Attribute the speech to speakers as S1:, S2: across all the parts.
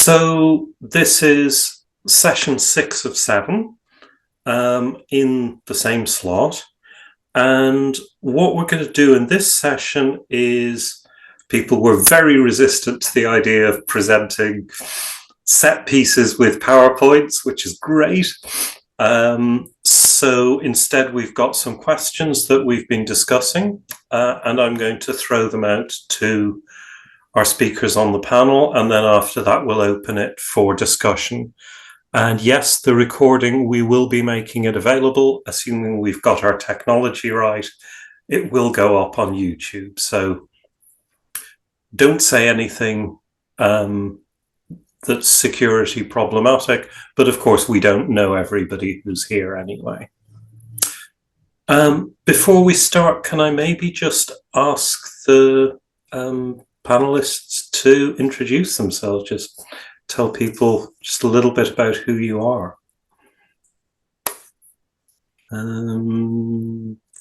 S1: So this is session 6 of 7 in the same slot. And what we're going to do in this session is people were very resistant to the idea of presenting set pieces with PowerPoints, which is great. So instead, we've got some questions that we've been discussing, and I'm going to throw them out to our speakers on the panel, and then after that we'll open it for discussion. And yes, the recording, we will be making it available, assuming we've got our technology right. It will go up on YouTube, so don't say anything that's security problematic, but of course we don't know everybody who's here anyway. Before we start, can I maybe just ask the panelists to introduce themselves, just tell people just a little bit about who you are. I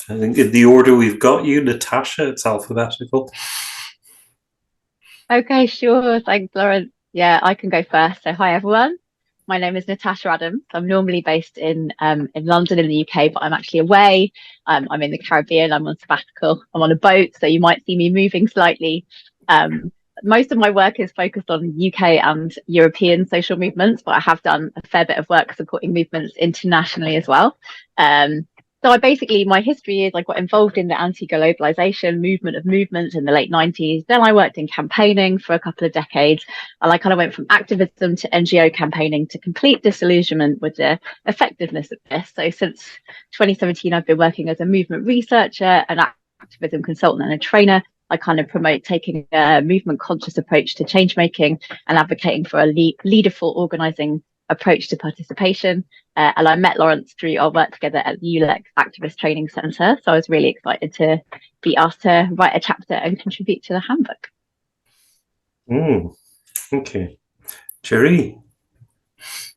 S1: think in the order we've got you, Natasha, it's alphabetical.
S2: Okay, sure. Thanks, Lauren. Yeah, I can go first. So hi, everyone. My name is Natasha Adams. I'm normally based in London in the UK, but I'm actually away. I'm in the Caribbean. I'm on sabbatical. I'm on a boat, so you might see me moving slightly. Most of my work is focused on UK and European social movements, but I have done a fair bit of work supporting movements internationally as well. So my history is I got involved in the anti-globalization movement of movements in the late 90s. Then I worked in campaigning for a couple of decades. And I kind of went from activism to NGO campaigning to complete disillusionment with the effectiveness of this. So since 2017, I've been working as a movement researcher, an activism consultant and a trainer. I kind of promote taking a movement conscious approach to change making and advocating for a leaderful organizing approach to participation. And I met Lawrence through our work together at the ULEX Activist Training Centre. So I was really excited to be asked to write a chapter and contribute to the handbook.
S1: Okay. Geri.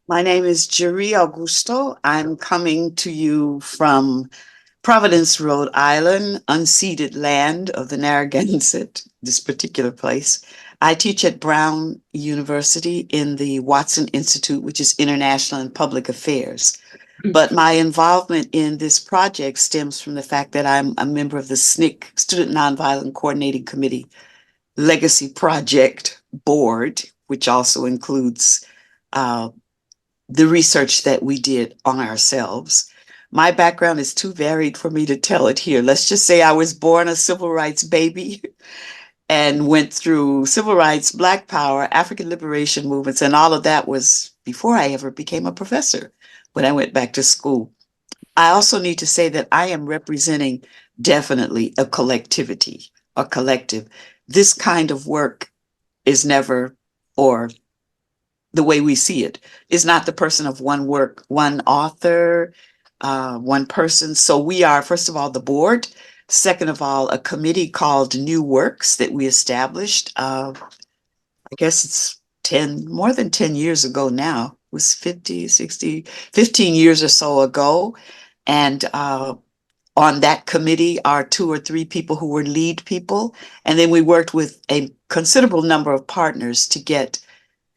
S3: My name is Geri Augusto. I'm coming to you from Providence, Rhode Island, unceded land of the Narragansett, this particular place. I teach at Brown University in the Watson Institute, which is International and Public Affairs. But my involvement in this project stems from the fact that I'm a member of the SNCC, Student Nonviolent Coordinating Committee Legacy Project Board, which also includes the research that we did on ourselves. My background is too varied for me to tell it here. Let's just say I was born a civil rights baby and went through civil rights, Black Power, African liberation movements, and all of that was before I ever became a professor when I went back to school. I also need to say that I am representing definitely a collectivity, a collective. This kind of work is never, or the way we see it, is not the person of one work, one author, one person. So we are, first of all, the board. Second of all, a committee called New Works that we established. I guess it's more than 10 years ago now. It was 50, 60, 15 years or so ago. And on that committee are 2 or 3 people who were lead people. And then we worked with a considerable number of partners to get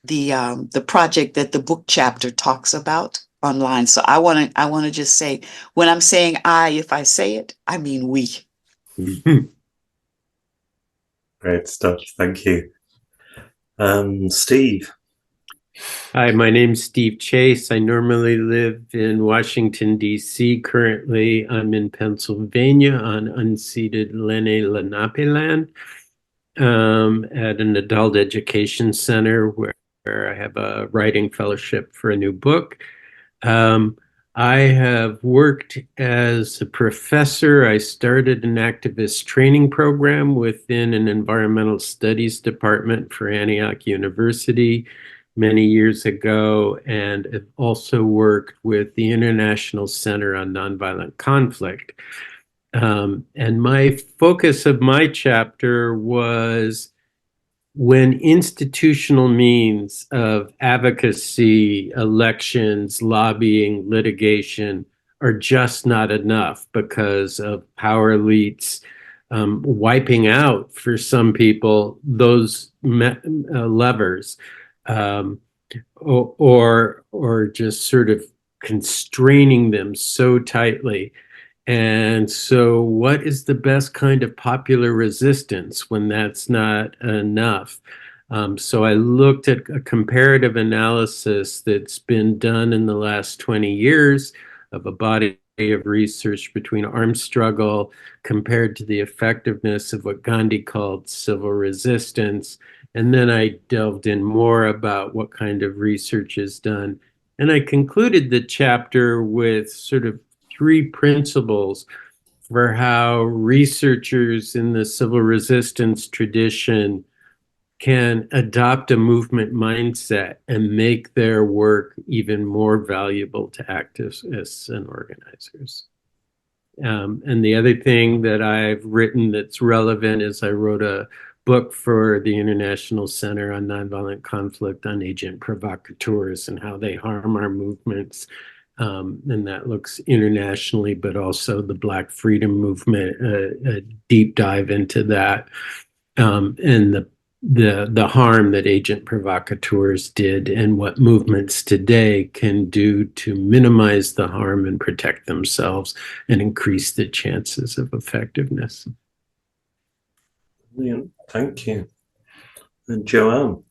S3: the project that the book chapter talks about online. So I want to just say, when I'm saying if I say it, I mean we.
S1: Great stuff. Thank you. Steve.
S4: Hi, my name's Steve Chase. I normally live in Washington, D.C. Currently, I'm in Pennsylvania on unceded Lenni Lenape land at an adult education center where I have a writing fellowship for a new book. I have worked as a professor. I started an activist training program within an environmental studies department for Antioch University many years ago, and have also worked with the International Center on Nonviolent Conflict. And my focus of my chapter was when institutional means of advocacy, elections, lobbying, litigation are just not enough because of power elites wiping out, for some people, those levers. um, or just sort of constraining them so tightly. And so what is the best kind of popular resistance when that's not enough? So I looked at a comparative analysis that's been done in the last 20 years of a body of research between armed struggle compared to the effectiveness of what Gandhi called civil resistance. And then I delved in more about what kind of research is done. And I concluded the chapter with sort of three principles for how researchers in the civil resistance tradition can adopt a movement mindset and make their work even more valuable to activists and organizers. And the other thing that I've written that's relevant is I wrote a book for the International Center on Nonviolent Conflict on agent provocateurs and how they harm our movements. And that looks internationally, but also the Black Freedom Movement, a deep dive into that, and the harm that agent provocateurs did and what movements today can do to minimize the harm and protect themselves and increase the chances of effectiveness.
S1: Brilliant. Thank you. And Joanne.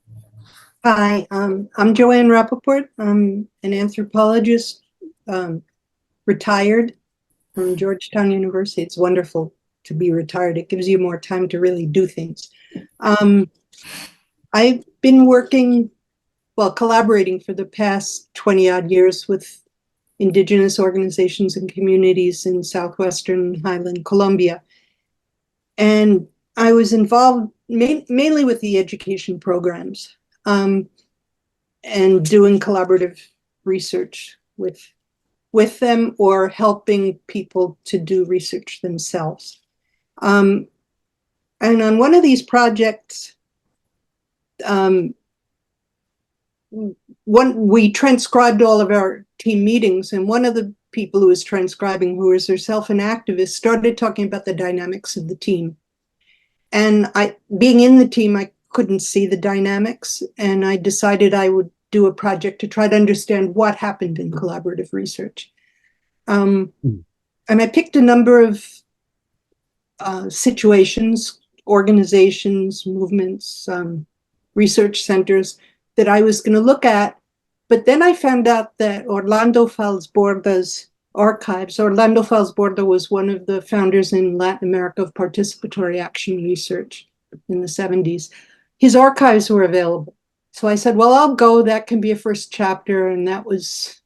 S5: Hi, I'm Joanne Rappaport. I'm an anthropologist, retired from Georgetown University. It's wonderful to be retired. It gives you more time to really do things. I've been working, collaborating for the past 20 odd years with Indigenous organizations and communities in Southwestern Highland, Colombia. And I was involved mainly with the education programs, and doing collaborative research with them or helping people to do research themselves. And on one of these projects, we transcribed all of our team meetings, and one of the people who was transcribing, who was herself an activist, started talking about the dynamics of the team. And being in the team, I couldn't see the dynamics, and I decided I would do a project to try to understand what happened in collaborative research. And I picked a number of situations, organizations, movements, research centers that I was going to look at. But then I found out that Fals Borda's archives, Fals Borda was one of the founders in Latin America of participatory action research in the 70s. His archives were available. So I said, well, I'll go. That can be a first chapter. And that was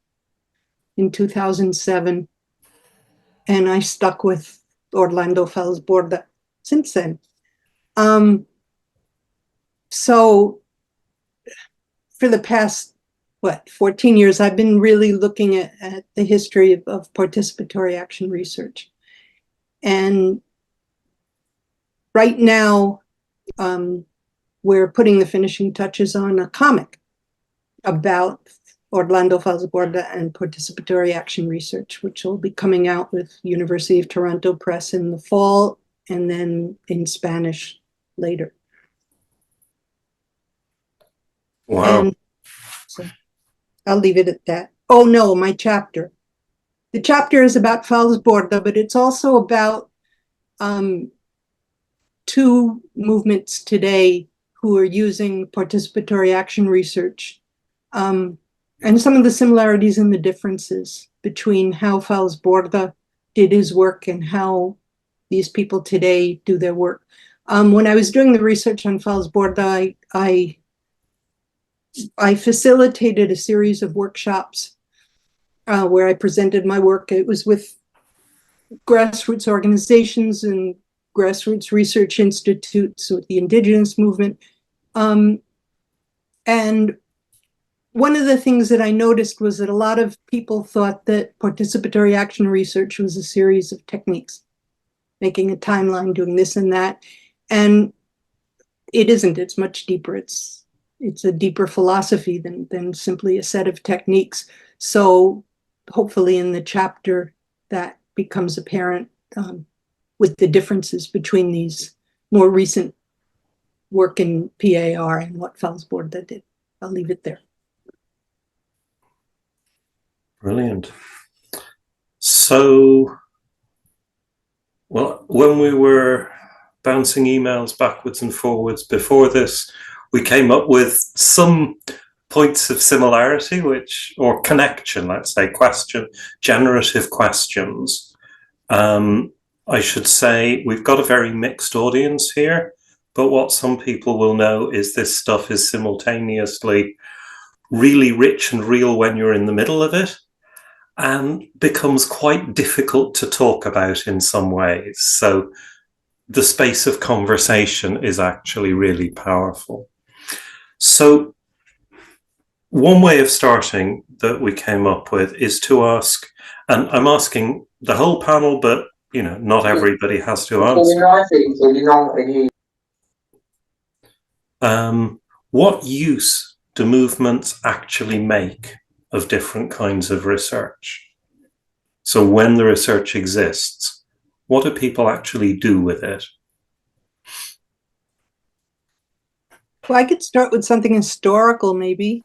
S5: in 2007. And I stuck with Fals Borda since then. So for the past, 14 years, I've been really looking at the history of participatory action research. And right now, we're putting the finishing touches on a comic about Fals Borda and participatory action research, which will be coming out with University of Toronto Press in the fall and then in Spanish later.
S1: Wow.
S5: And so I'll leave it at that. Oh no, my chapter. The chapter is about Fals Borda, but it's also about two movements today who are using participatory action research, and some of the similarities and the differences between how Fals Borda did his work and how these people today do their work. When I was doing the research on Fals Borda, I facilitated a series of workshops where I presented my work. It was with grassroots organizations and grassroots research institutes with the Indigenous movement. And one of the things that I noticed was that a lot of people thought that participatory action research was a series of techniques, making a timeline, doing this and that. And it isn't. It's much deeper. It's a deeper philosophy than simply a set of techniques. So hopefully in the chapter that becomes apparent with the differences between these more recent work in PAR and what Fals Borda did. I'll leave it there.
S1: Brilliant. So, well, when we were bouncing emails backwards and forwards before this, we came up with some points of similarity, or connection, let's say, generative questions. I should say we've got a very mixed audience here, but what some people will know is this stuff is simultaneously really rich and real when you're in the middle of it, and becomes quite difficult to talk about in some ways. So the space of conversation is actually really powerful. So one way of starting that we came up with is to ask, and I'm asking the whole panel, but not everybody has to answer. What use do movements actually make of different kinds of research? So when the research exists, what do people actually do with it?
S5: Well, I could start with something historical, maybe.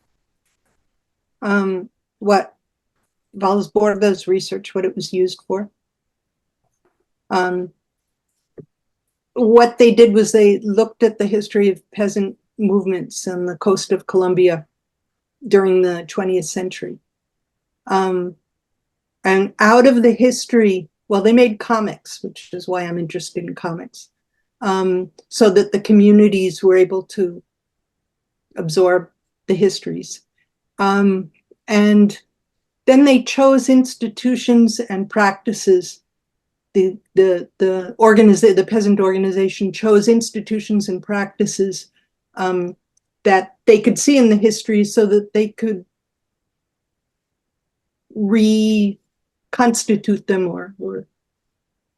S5: What Fals Borda's research, what it was used for. What they did was they looked at the history of peasant movements on the coast of Colombia during the 20th century. And out of the history, well, they made comics, which is why I'm interested in comics, so that the communities were able to absorb the histories. And then they chose institutions and practices. The peasant organization chose institutions and practices that they could see in the history, so that they could reconstitute them or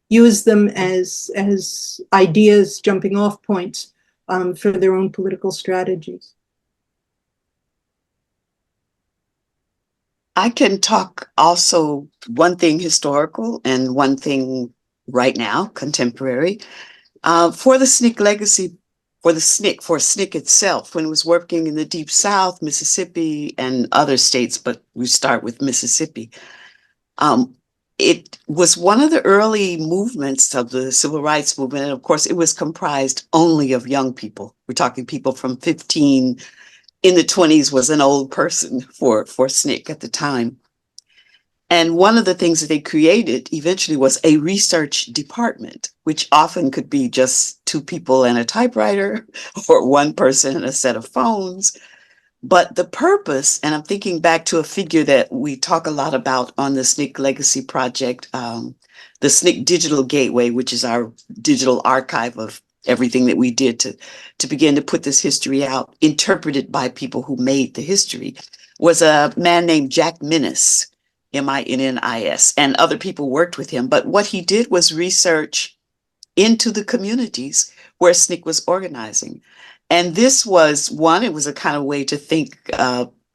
S5: use them as ideas, jumping off points for their own political strategies.
S3: I can talk also one thing historical and one thing right now, contemporary. For the SNCC legacy, for SNCC itself, when it was working in the Deep South, Mississippi, and other states, but we start with Mississippi. It was one of the early movements of the civil rights movement. And of course, it was comprised only of young people. We're talking people from 15 in the 20s was an old person for SNCC at the time. And one of the things that they created eventually was a research department, which often could be just two people and a typewriter or one person and a set of phones. But the purpose, and I'm thinking back to a figure that we talk a lot about on the SNCC Legacy Project, the SNCC Digital Gateway, which is our digital archive of everything that we did to begin to put this history out, interpreted by people who made the history, was a man named Jack Minnis, Minnis, and other people worked with him. But what he did was research into the communities where SNCC was organizing. And this was it was a kind of way to think,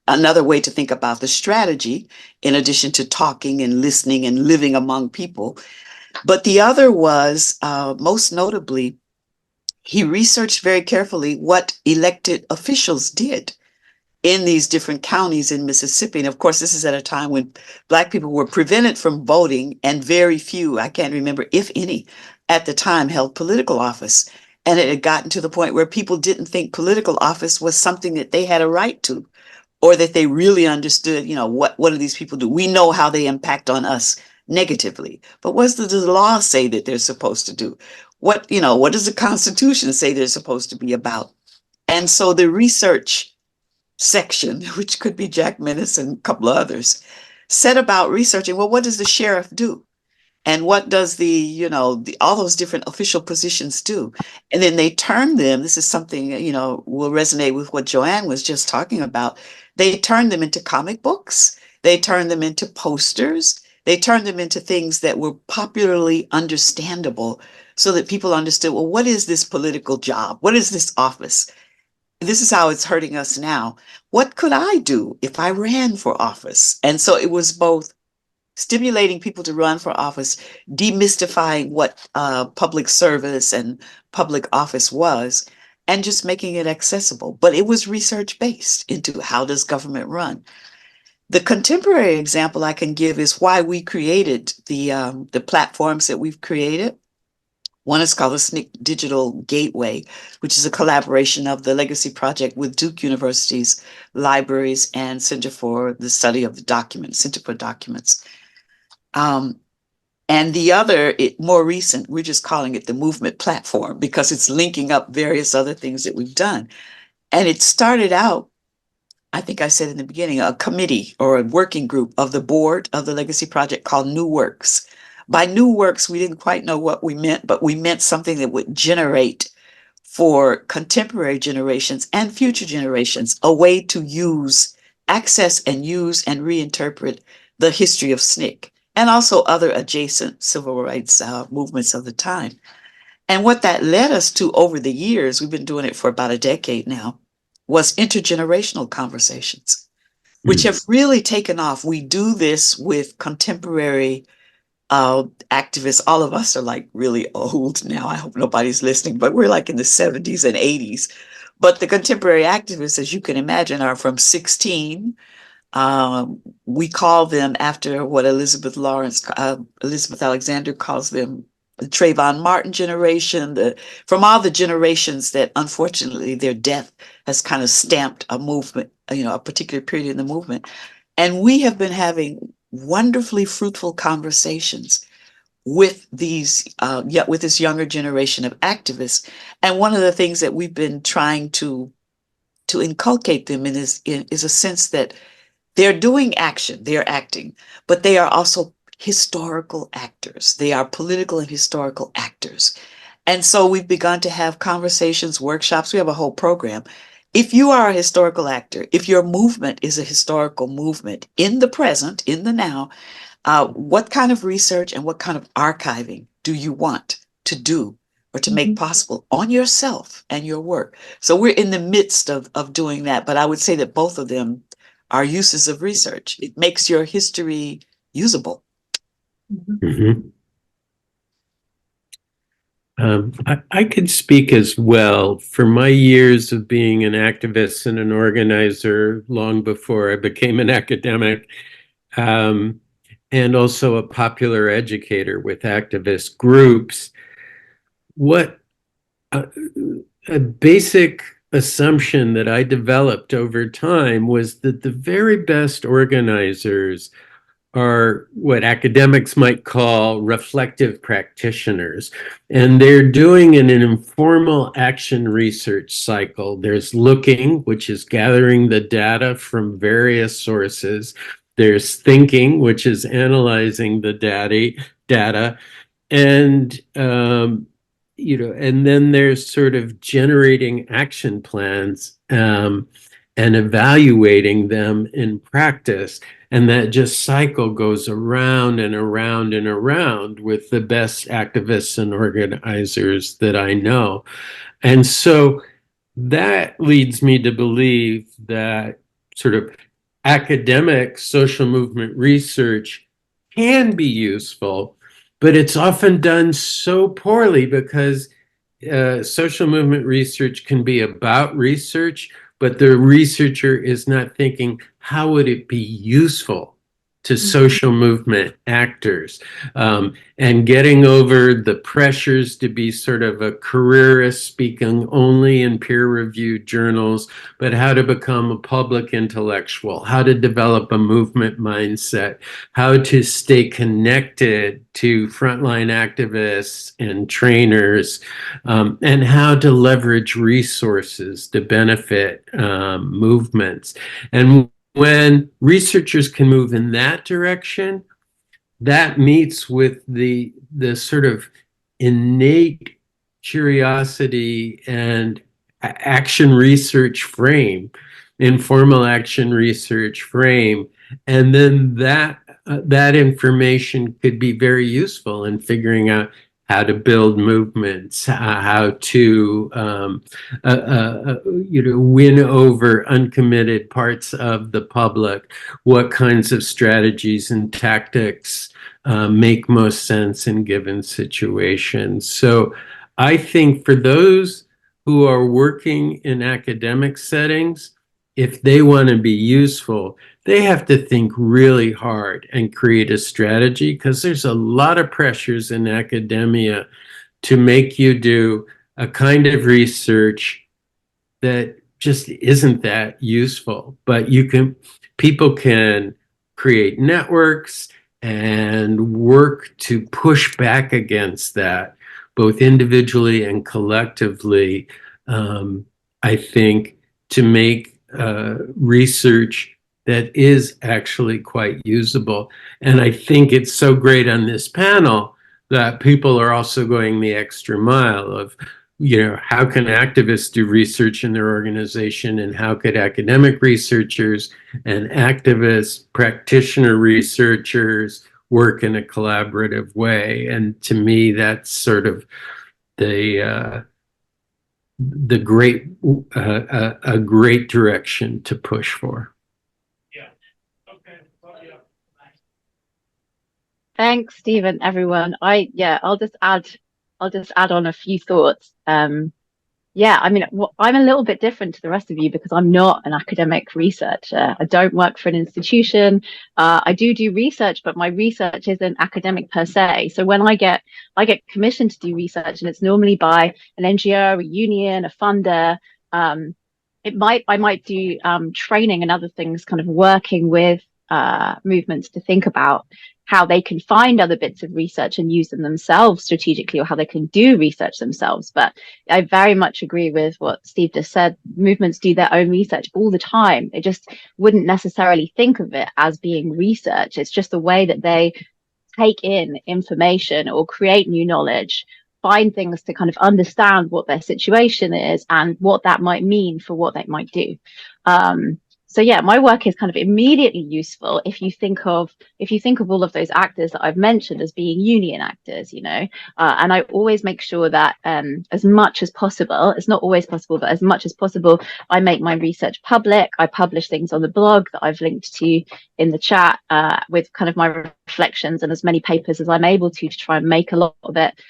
S3: another way to think about the strategy, in addition to talking and listening and living among people. But the other was, most notably, he researched very carefully what elected officials did in these different counties in Mississippi. And of course, this is at a time when Black people were prevented from voting, and very few, I can't remember if any, at the time held political office. And it had gotten to the point where people didn't think political office was something that they had a right to, or that they really understood, what do these people do? We know how they impact on us negatively, but what does the law say that they're supposed to do? What does the Constitution say they're supposed to be about? And so the research section, which could be Jack Minnis and a couple of others, set about researching, well, what does the sheriff do? And what does all those different official positions do? And then they turn them, this is something, will resonate with what Joanne was just talking about. They turn them into comic books. They turn them into posters. They turned them into things that were popularly understandable, so that people understood, well, what is this political job? What is this office? This is how it's hurting us now. What could I do if I ran for office? And so it was both stimulating people to run for office, demystifying what public service and public office was, and just making it accessible. But it was research-based into how does government run. The contemporary example I can give is why we created the platforms that we've created. One is called the SNCC Digital Gateway, which is a collaboration of the Legacy Project with Duke University's libraries and Center for the Study of the Documents, Center for Documents. And the other, more recent, we're just calling it the Movement Platform because it's linking up various other things that we've done. And it started out, I think I said in the beginning, a committee or a working group of the board of the Legacy Project called New Works. By New Works, we didn't quite know what we meant, but we meant something that would generate for contemporary generations and future generations a way to access and use and reinterpret the history of SNCC and also other adjacent civil rights movements of the time. And what that led us to over the years, we've been doing it for about a decade now, was intergenerational conversations, which have really taken off. We do this with contemporary activists. All of us are like really old now. I hope nobody's listening, but we're like in the 70s and 80s. But the contemporary activists, as you can imagine, are from 16. We call them after what Elizabeth Alexander calls them, the Trayvon Martin generation, from all the generations that unfortunately their death has kind of stamped a movement, a particular period in the movement. And we have been having wonderfully fruitful conversations with this younger generation of activists. And one of the things that we've been trying to inculcate them in is a sense that they're doing action, they're acting, but they are also historical actors. They are political and historical actors. And so we've begun to have conversations, workshops. We have a whole program. If you are a historical actor, if your movement is a historical movement in the present, in the now, what kind of research and what kind of archiving do you want to do or to make possible on yourself and your work? So we're in the midst of doing that, but I would say that both of them are uses of research. It makes your history usable.
S4: I could speak as well. For my years of being an activist and an organizer long before I became an academic, and also a popular educator with activist groups, what a basic assumption that I developed over time was that the very best organizers are what academics might call reflective practitioners. And they're doing an informal action research cycle. There's looking, which is gathering the data from various sources. There's thinking, which is analyzing the data. And and then there's sort of generating action plans and evaluating them in practice. And that just cycle goes around and around and around with the best activists and organizers that I know. And so that leads me to believe that sort of academic social movement research can be useful, but it's often done so poorly because social movement research can be about research, but the researcher is not thinking, how would it be useful to social movement actors, and getting over the pressures to be sort of a careerist speaking only in peer-reviewed journals, but how to become a public intellectual, how to develop a movement mindset, how to stay connected to frontline activists and trainers, and how to leverage resources to benefit movements. And when researchers can move in that direction, that meets with the sort of innate curiosity and action research frame, informal action research frame, and then that information could be very useful in figuring out how to build movements, how to win over uncommitted parts of the public, what kinds of strategies and tactics make most sense in given situations. So I think for those who are working in academic settings, if they want to be useful, they have to think really hard and create a strategy, because there's a lot of pressures in academia to make you do a kind of research that just isn't that useful. But people can create networks and work to push back against that, both individually and collectively, I think, to make research that is actually quite usable. And I think it's so great on this panel that people are also going the extra mile of, how can activists do research in their organization, and how could academic researchers and activists, practitioner researchers work in a collaborative way? And to me, that's sort of a great direction to push for.
S2: Thanks, Stephen, everyone. I'll just add on a few thoughts. I'm a little bit different to the rest of you because I'm not an academic researcher. I don't work for an institution. I do research, but my research isn't academic per se. So when I get commissioned to do research, and it's normally by an NGO, a union, a funder, I might do training and other things, kind of working with movements to think about how they can find other bits of research and use them themselves strategically, or how they can do research themselves. But I very much agree with what Steve just said. Movements do their own research all the time. They just wouldn't necessarily think of it as being research. It's just the way that they take in information or create new knowledge, find things to kind of understand what their situation is and what that might mean for what they might do. So yeah, my work is kind of immediately useful if you think of all of those actors that I've mentioned as being union actors, and I always make sure that as much as possible, it's not always possible, but as much as possible, I make my research public. I publish things on the blog that I've linked to in the chat with kind of my reflections and as many papers as I'm able to try and make a lot of it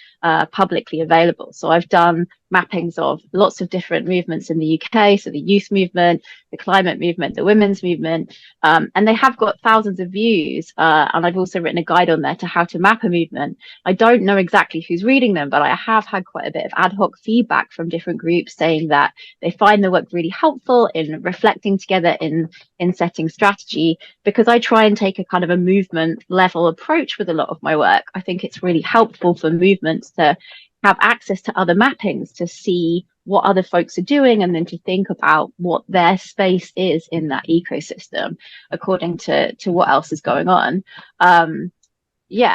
S2: publicly available. So I've done mappings of lots of different movements in the UK, so the youth movement, the climate movement, the women's movement, and they have got thousands of views, and I've also written a guide on there to how to map a movement. I don't know exactly who's reading them, but I have had quite a bit of ad hoc feedback from different groups saying that they find the work really helpful in reflecting together, in setting strategy, because I try and take a kind of a movement level approach with a lot of my work. I think it's really helpful for movements to have access to other mappings, to see what other folks are doing, and then to think about what their space is in that ecosystem according to what else is going on.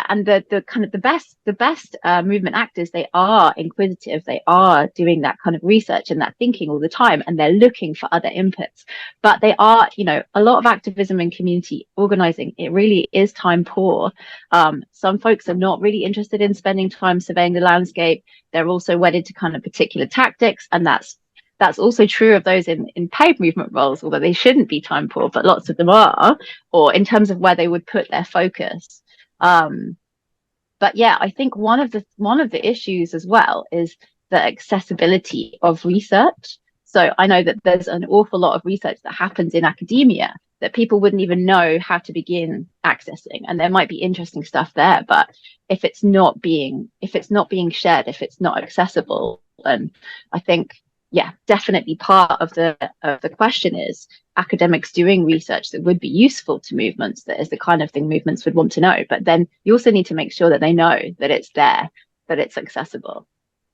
S2: And the kind of the best movement actors, they are inquisitive, they are doing that kind of research and that thinking all the time, and they're looking for other inputs. But they are, a lot of activism and community organizing, it really is time poor. Some folks are not really interested in spending time surveying the landscape. They're also wedded to kind of particular tactics, and that's also true of those in paid movement roles, although they shouldn't be time poor, but lots of them are, or in terms of where they would put their focus. But yeah, I think one of the issues as well is the accessibility of research. So I know that there's an awful lot of research that happens in academia that people wouldn't even know how to begin accessing, and there might be interesting stuff there, but if it's not being shared, if it's not accessible, then I think, yeah, definitely part of the question is academics doing research that would be useful to movements, that is the kind of thing movements would want to know. But then you also need to make sure that they know that it's there, that it's accessible.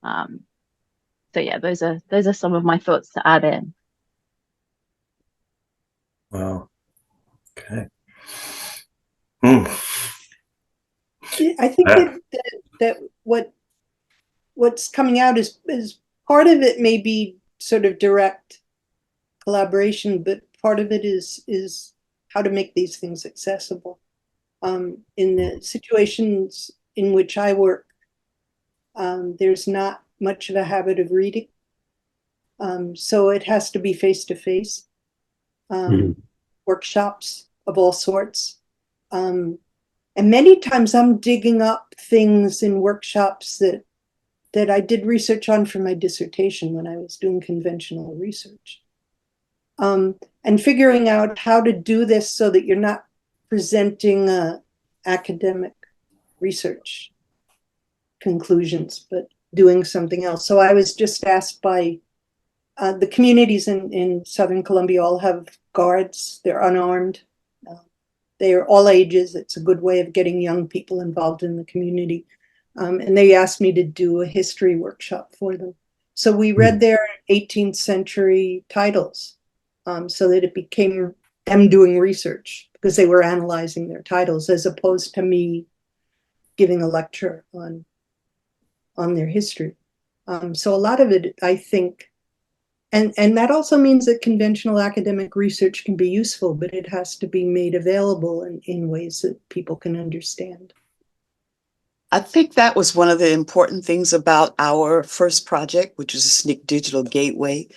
S2: So yeah, those are some of my thoughts to add in.
S1: Wow. Okay.
S5: I think that what's coming out is part of it may be sort of direct collaboration, but part of it is how to make these things accessible. In the situations in which I work, there's not much of a habit of reading. So it has to be face-to-face, workshops of all sorts. And many times I'm digging up things in workshops that that I did research on for my dissertation when I was doing conventional research. And figuring out how to do this so that you're not presenting academic research conclusions, but doing something else. So I was just asked by the communities in Southern Colombia all have guards. They're unarmed. They are all ages. It's a good way of getting young people involved in the community. And they asked me to do a history workshop for them. So we read their 18th century titles so that it became them doing research because they were analyzing their titles as opposed to me giving a lecture on their history. So a lot of it, I think, and that also means that conventional academic research can be useful, but it has to be made available in ways that people can understand.
S3: I think that was one of the important things about our first project, which was the SNCC Digital Gateway.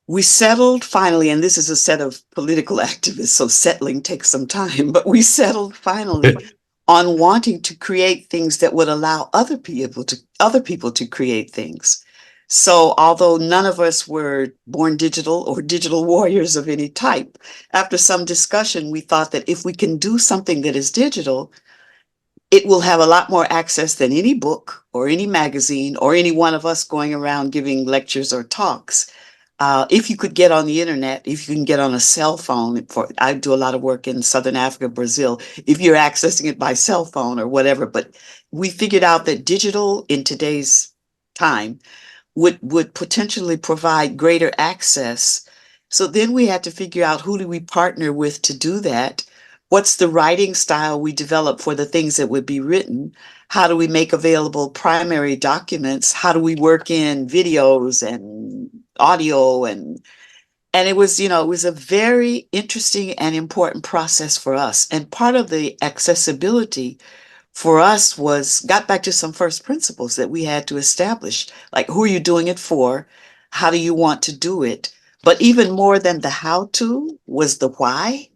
S3: We settled finally, and this is a set of political activists, so settling takes some time, but we settled finally on wanting to create things that would allow other people to create things. So although none of us were born digital or digital warriors of any type, after some discussion, we thought that if we can do something that is digital, it will have a lot more access than any book or any magazine or any one of us going around giving lectures or talks. If you could get on the internet, if you can get on a cell phone, I do a lot of work in Southern Africa, Brazil, if you're accessing it by cell phone or whatever, but we figured out that digital in today's time would potentially provide greater access. So then we had to figure out who do we partner with to do that? What's the writing style we develop for the things that would be written? How do we make available primary documents? How do we work in videos and audio? And it was, it was a very interesting and important process for us. And part of the accessibility for us got back to some first principles that we had to establish, like who are you doing it for? How do you want to do it? But even more than the how to was the why,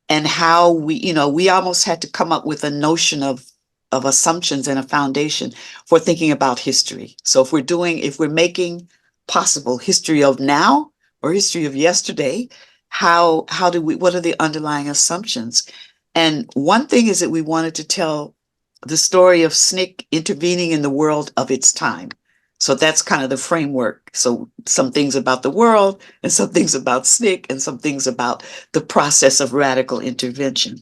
S3: and how we almost had to come up with a notion of assumptions and a foundation for thinking about history. So if we're making possible history of now or history of yesterday, what are the underlying assumptions? And one thing is that we wanted to tell the story of SNCC intervening in the world of its time. So that's kind of the framework. So some things about the world and some things about SNCC and some things about the process of radical intervention.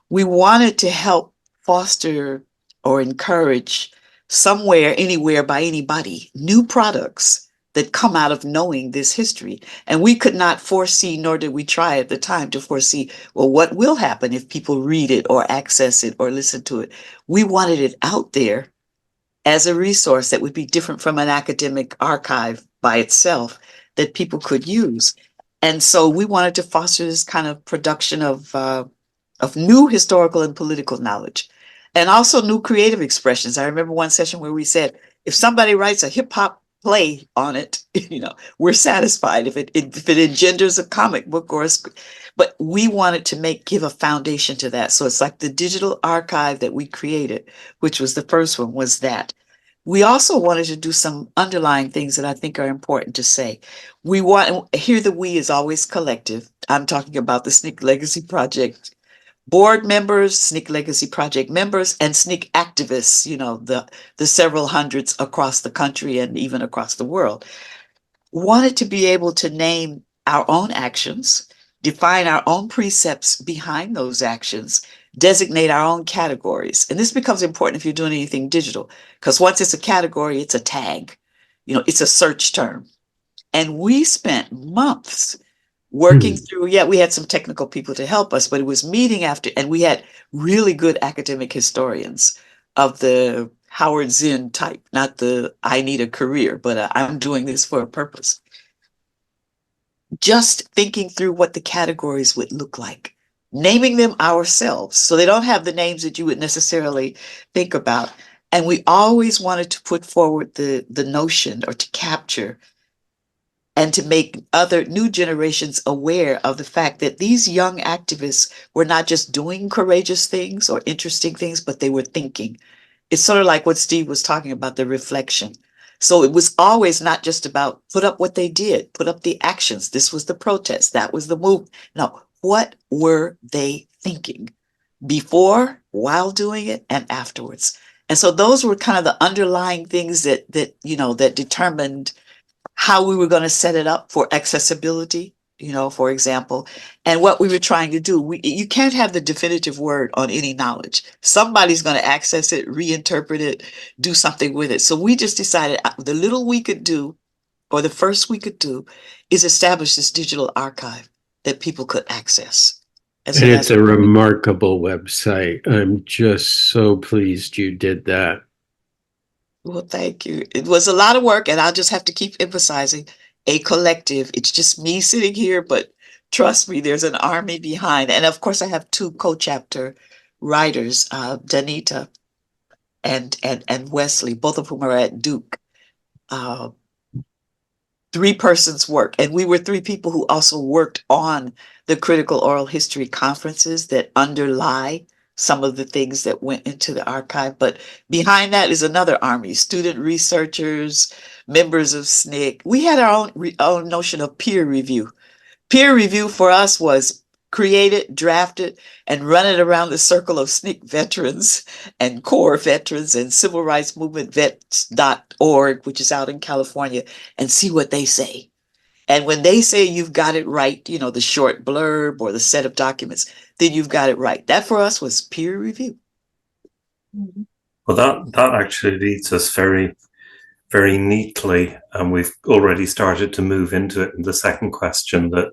S3: We wanted to help foster or encourage somewhere, anywhere, by anybody, new products that come out of knowing this history. And we could not foresee, nor did we try at the time to foresee, well, what will happen if people read it or access it or listen to it? We wanted it out there as a resource that would be different from an academic archive by itself that people could use. And so we wanted to foster this kind of production of new historical and political knowledge, and also new creative expressions. I remember one session where we said, if somebody writes a hip hop play on it, we're satisfied if it engenders a comic book or but we wanted to give a foundation to that. So it's like the digital archive that we created, which was the first one, was that. We also wanted to do some underlying things that I think are important to say. Here the we is always collective. I'm talking about the SNCC Legacy Project board members, SNCC Legacy Project members, and SNCC activists, the several hundreds across the country and even across the world, wanted to be able to name our own actions, define our own precepts behind those actions, designate our own categories. And this becomes important if you're doing anything digital, because once it's a category, it's a tag, it's a search term. And we spent months working through, we had some technical people to help us, but it was meeting after, and we had really good academic historians of the Howard Zinn type, not the I need a career, but I'm doing this for a purpose. Just thinking through what the categories would look like, naming them ourselves, so they don't have the names that you would necessarily think about. And we always wanted to put forward the notion, or to capture and to make other new generations aware of the fact that these young activists were not just doing courageous things or interesting things, but they were thinking. it's sort of like what Steve was talking about, the reflection. So it was always not just about put up what they did, put up the actions. This was the protest. That was the move. No, what were they thinking before, while doing it, and afterwards? And so those were kind of the underlying things that determined how we were going to set it up for accessibility, for example, and what we were trying to do. You can't have the definitive word on any knowledge. Somebody's going to access it, reinterpret it, do something with it. So we just decided the little we could do, or the first we could do, is establish this digital archive that people could access.
S4: And it's a remarkable website. I'm just so pleased you did that.
S3: Well, thank you. It was a lot of work, and I'll just have to keep emphasizing a collective. It's just me sitting here, but trust me, there's an army behind. And of course, I have two co-chapter writers, Danita and Wesley, both of whom are at Duke. 3 persons work, and we were 3 people who also worked on the critical oral history conferences that underlie some of the things that went into the archive. But behind that is another army, student researchers, members of SNCC. We had our own notion of peer review. Peer review for us was create it, draft it, and run it around the circle of SNCC veterans and core veterans and civil rights movement vets.org, which is out in California, and see what they say. And when they say you've got it right, the short blurb or the set of documents, then you've got it right. That for us was peer review.
S1: Well, that actually leads us very, very neatly, and we've already started to move into it in the second question that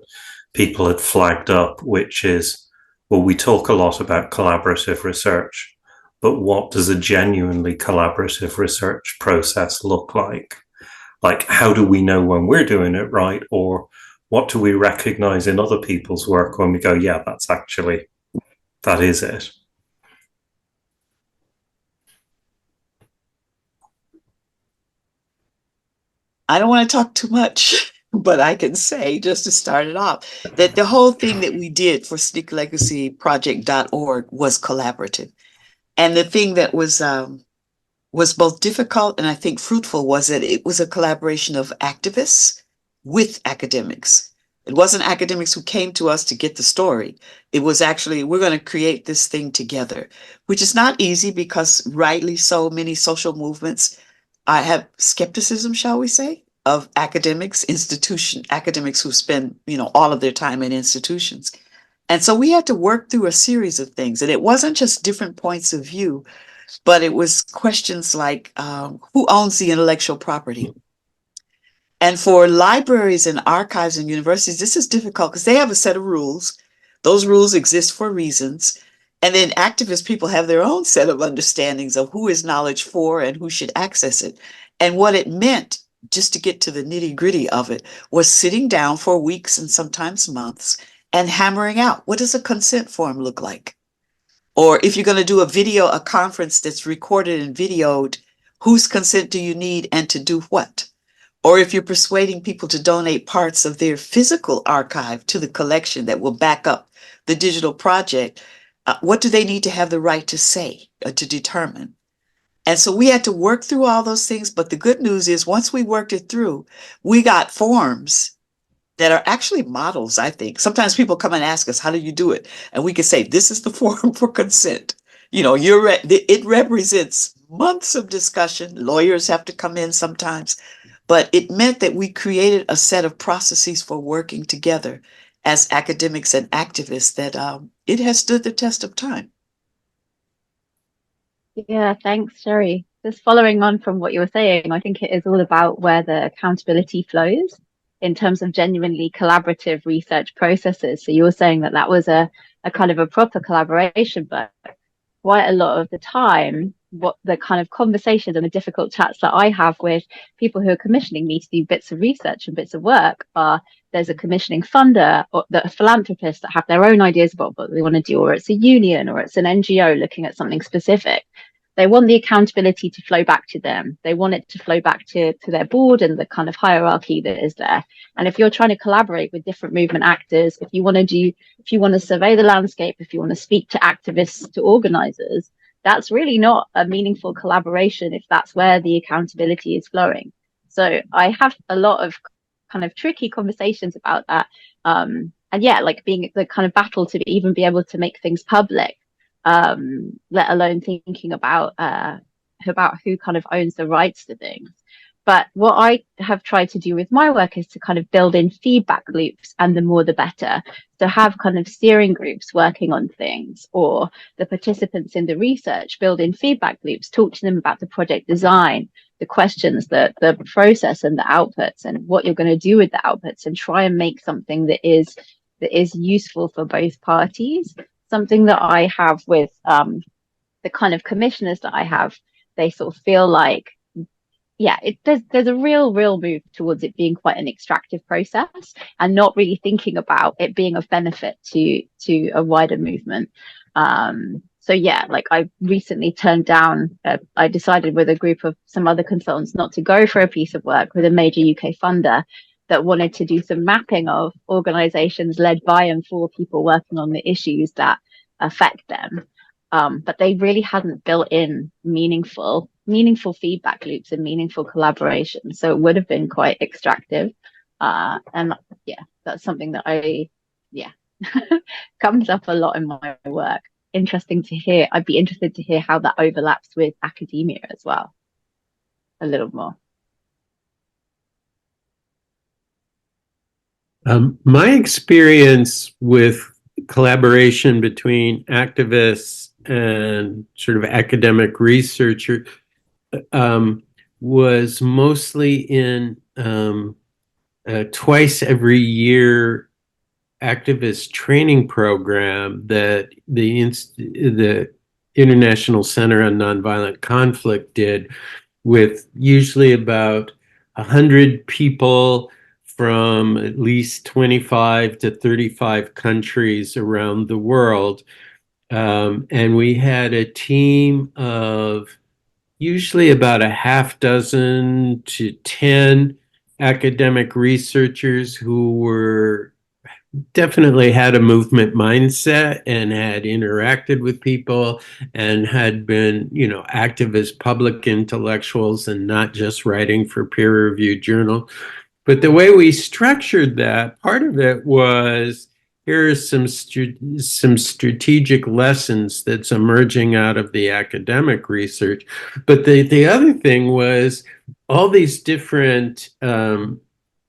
S1: people had flagged up, which is, well, we talk a lot about collaborative research, but what does a genuinely collaborative research process look like? Like, how do we know when we're doing it right? Or what do we recognize in other people's work when we go, yeah, that is it?
S3: I don't want to talk too much, but I can say, just to start it off, that the whole thing that we did for SNCClegacyproject.org was collaborative. And the thing that was both difficult and I think fruitful was that it was a collaboration of activists with academics. It wasn't academics who came to us to get the story. It was actually, we're going to create this thing together, which is not easy because rightly so many social movements have skepticism, shall we say, of academics who spend, all of their time in institutions. And so we had to work through a series of things. And it wasn't just different points of view, but it was questions like, who owns the intellectual property? And for libraries and archives and universities, this is difficult because they have a set of rules. Those rules exist for reasons. And then activist people have their own set of understandings of who is knowledge for and who should access it. And what it meant, just to get to the nitty gritty of it, was sitting down for weeks and sometimes months and hammering out, what does a consent form look like? Or if you're going to do a conference that's recorded and videoed, whose consent do you need and to do what? Or if you're persuading people to donate parts of their physical archive to the collection that will back up the digital project, what do they need to have the right to say, to determine? And so we had to work through all those things. But the good news is once we worked it through, we got forms that are actually models, I think. Sometimes people come and ask us, how do you do it? And we can say, this is the form for consent. It represents months of discussion. Lawyers have to come in sometimes. But it meant that we created a set of processes for working together as academics and activists that it has stood the test of time.
S2: Yeah, thanks, Geri. Just following on from what you were saying, I think it is all about where the accountability flows in terms of genuinely collaborative research processes. So you were saying that was a kind of a proper collaboration, but quite a lot of the time, what the kind of conversations and the difficult chats that I have with people who are commissioning me to do bits of research and bits of work are, there's a commissioning funder or a philanthropist that have their own ideas about what they want to do, or it's a union or it's an NGO looking at something specific. They want the accountability to flow back to them. They want it to flow back to their board and the kind of hierarchy that is there. And if you're trying to collaborate with different movement actors, if you want to survey the landscape, if you want to speak to activists, to organizers, that's really not a meaningful collaboration if that's where the accountability is flowing. So I have a lot of kind of tricky conversations about that. And yeah, like being the kind of battle to even be able to make things public, let alone thinking about who kind of owns the rights to things. But what I have tried to do with my work is to kind of build in feedback loops, and the more the better. So have kind of steering groups working on things, or the participants in the research build in feedback loops, talk to them about the project design, the questions, the process and the outputs, and what you're going to do with the outputs, and try and make something that is useful for both parties. Something that I have with the kind of commissioners that I have, they sort of feel like, yeah, there's a real move towards it being quite an extractive process, and not really thinking about it being of benefit to a wider movement. So yeah, like I recently turned down, I decided with a group of some other consultants not to go for a piece of work with a major UK funder that wanted to do some mapping of organizations led by and for people working on the issues that affect them. But they really hadn't built in meaningful feedback loops and meaningful collaboration. So it would have been quite extractive. And yeah, that's something that comes up a lot in my work. Interesting to hear. I'd be interested to hear how that overlaps with academia as well, a little more.
S4: My experience with collaboration between activists and sort of academic researcher was mostly in twice every year activist training program that the International Center on Nonviolent Conflict did, with usually about 100 people from at least 25 to 35 countries around the world. And we had a team of usually about a half dozen to 10 academic researchers who were definitely had a movement mindset and had interacted with people and had been, active as public intellectuals and not just writing for peer-reviewed journal. But the way we structured that, part of it was, here are some strategic lessons that's emerging out of the academic research. But the other thing was, all these different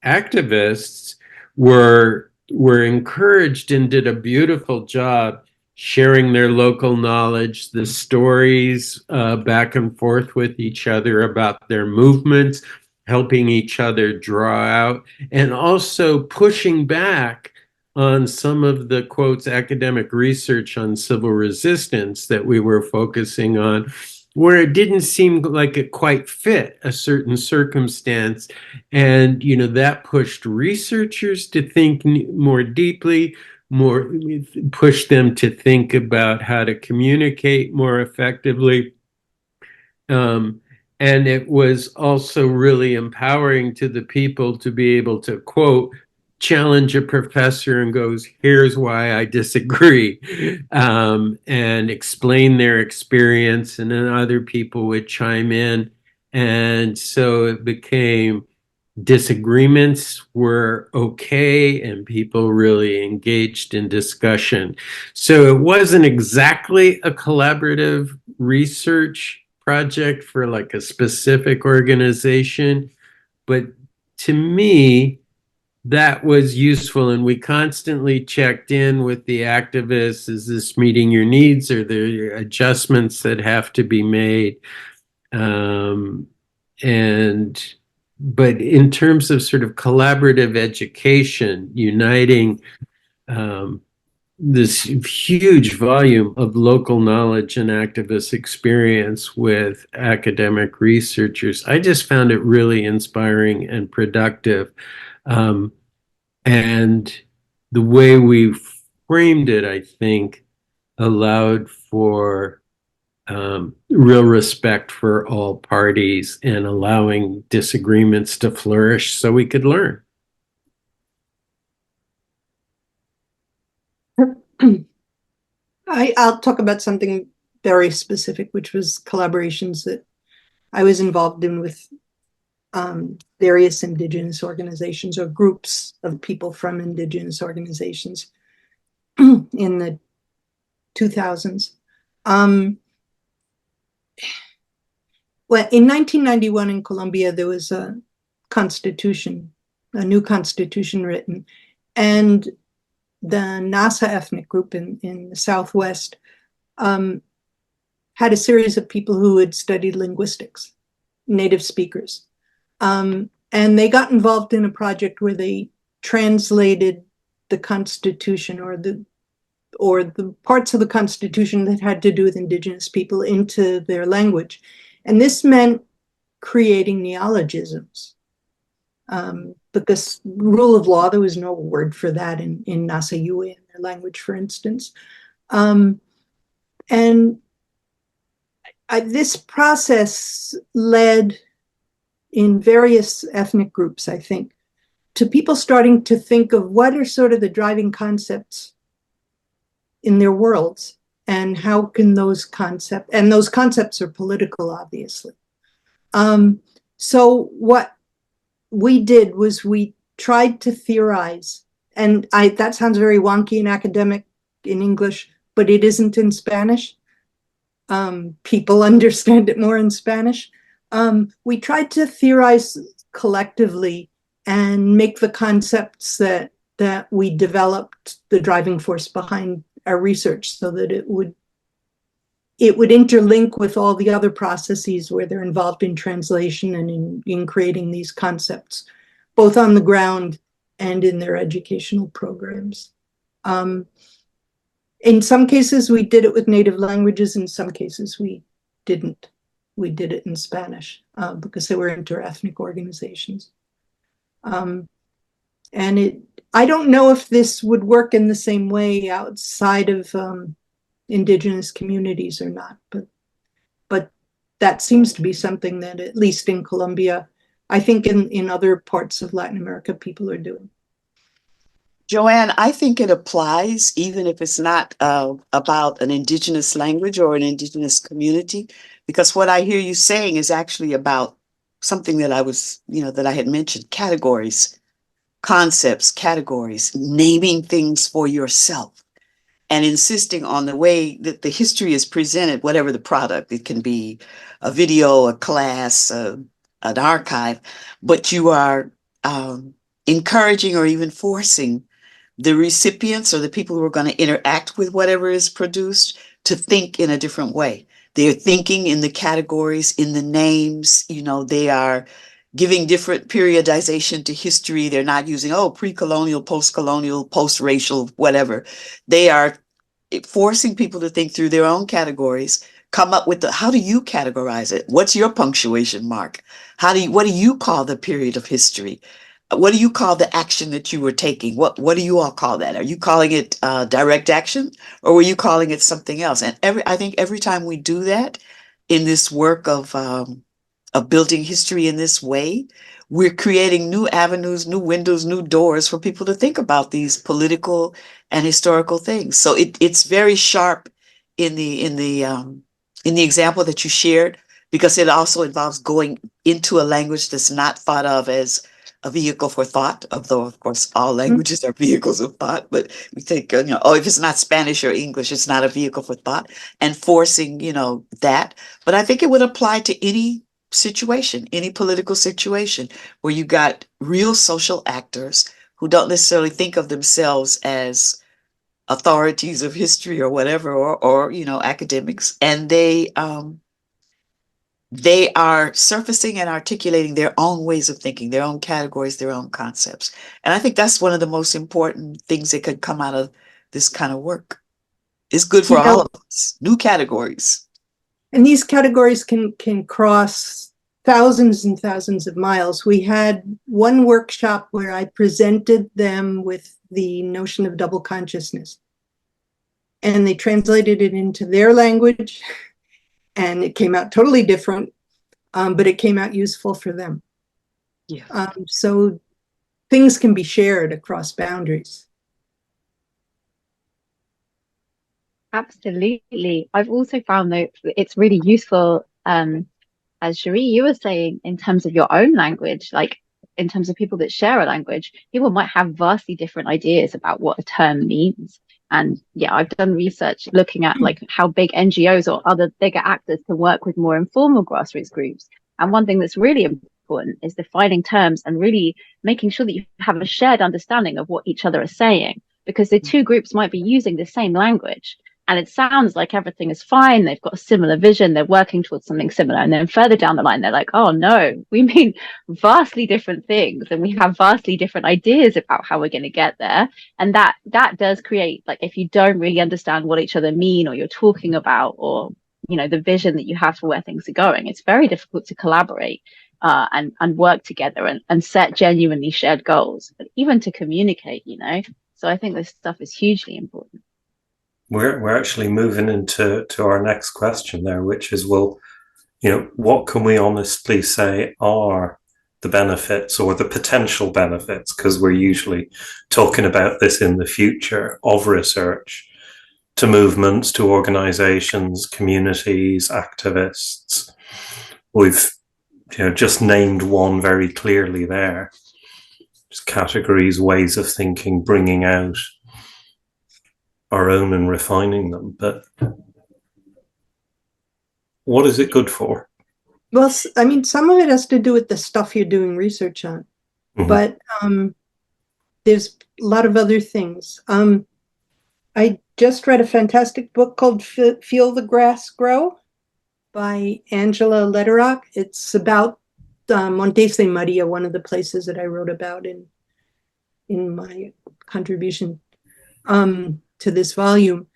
S4: activists were encouraged and did a beautiful job sharing their local knowledge, the stories back and forth with each other about their movements, helping each other draw out, and also pushing back on some of the, quotes, academic research on civil resistance that we were focusing on, where it didn't seem like it quite fit a certain circumstance. And, that pushed researchers to think more deeply, pushed them to think about how to communicate more effectively. And it was also really empowering to the people to be able to, quote, challenge a professor and goes, here's why I disagree, and explain their experience, and then other people would chime in. And so it became, disagreements were okay, and people really engaged in discussion. So it wasn't exactly a collaborative research project for like a specific organization, but to me, that was useful. And we constantly checked in with the activists. Is this meeting your needs? Are there adjustments that have to be made? But in terms of sort of collaborative education, uniting this huge volume of local knowledge and activist experience with academic researchers, I just found it really inspiring and productive. And the way we framed it, I think, allowed for real respect for all parties and allowing disagreements to flourish so we could learn.
S5: I'll talk about something very specific, which was collaborations that I was involved in with various indigenous organizations or groups of people from indigenous organizations in the 2000s. Well, in 1991 in Colombia, there was a constitution, a new constitution written, and the Nasa ethnic group in the Southwest had a series of people who had studied linguistics, native speakers. And they got involved in a project where they translated the Constitution or the parts of the Constitution that had to do with indigenous people into their language. And this meant creating neologisms. Because rule of law, there was no word for that in Nasa Yue, in their language, for instance. This process led in various ethnic groups, I think, to people starting to think of what are sort of the driving concepts in their worlds, and how can those concepts are political, obviously. So what we did was we tried to theorize, and that sounds very wonky and academic in English, but it isn't in Spanish. People understand it more in Spanish. We tried to theorize collectively and make the concepts that we developed the driving force behind our research, so that it would interlink with all the other processes where they're involved in translation and in creating these concepts, both on the ground and in their educational programs. In some cases, we did it with native languages. In some cases, we didn't. We did it in Spanish because they were interethnic organizations. I don't know if this would work in the same way outside of indigenous communities or not, but that seems to be something that, at least in Colombia, I think in other parts of Latin America, people are doing.
S3: Joanne, I think it applies even if it's not about an indigenous language or an indigenous community, because what I hear you saying is actually about something that that I had mentioned: categories, concepts, categories, naming things for yourself, and insisting on the way that the history is presented, whatever the product. It can be a video, a class, an archive, but you are encouraging or even forcing the recipients or the people who are going to interact with whatever is produced to think in a different way. They're thinking in the categories, in the names. They are giving different periodization to history. They're not using, pre-colonial, post-colonial, post-racial, whatever. They are forcing people to think through their own categories, come up with how do you categorize it? What's your punctuation mark? What do you call the period of history? What do you call the action that you were taking? What do you all call that? Are you calling it direct action, or were you calling it something else? And I think every time we do that in this work of building history in this way, we're creating new avenues, new windows, new doors for people to think about these political and historical things. So it's very sharp in the example that you shared, because it also involves going into a language that's not thought of as a vehicle for thought, although of course all languages are vehicles of thought, but we think, if it's not Spanish or English, it's not a vehicle for thought, and forcing, that. But I think it would apply to any situation, any political situation where you got real social actors who don't necessarily think of themselves as authorities of history or whatever, or academics, and they are surfacing and articulating their own ways of thinking, their own categories, their own concepts. And I think that's one of the most important things that could come out of this kind of work. It's good for all of us, new categories.
S5: And these categories can cross thousands and thousands of miles. We had one workshop where I presented them with the notion of double consciousness, and they translated it into their language, and it came out totally different, but it came out useful for them.
S3: Yeah.
S5: So things can be shared across boundaries.
S2: Absolutely. I've also found that it's really useful, as Cherie, you were saying, in terms of your own language, like in terms of people that share a language, people might have vastly different ideas about what a term means. And yeah, I've done research looking at like how big NGOs or other bigger actors can work with more informal grassroots groups. And one thing that's really important is defining terms and really making sure that you have a shared understanding of what each other are saying, because the two groups might be using the same language and it sounds like everything is fine. They've got a similar vision. They're working towards something similar. And then further down the line, they're like, oh no, we mean vastly different things. And we have vastly different ideas about how we're going to get there. And that does create, like, if you don't really understand what each other mean or you're talking about, or, you know, the vision that you have for where things are going, it's very difficult to collaborate and work together and set genuinely shared goals, but even to communicate, you know. So I think this stuff is hugely important.
S1: We're actually moving into our next question there, which is, well, you know, what can we honestly say are the benefits or the potential benefits, because we're usually talking about this in the future, of research to movements, to organizations, communities, activists. We've, you know, just named one very clearly there. Just categories, ways of thinking, bringing out our own and refining them. But what is it good for?
S5: Well, I mean, some of it has to do with the stuff you're doing research on, but there's a lot of other things. I just read a fantastic book called Feel the Grass Grow by Angela Lederach. It's about Montes Maria, one of the places that I wrote about in my contribution to this volume.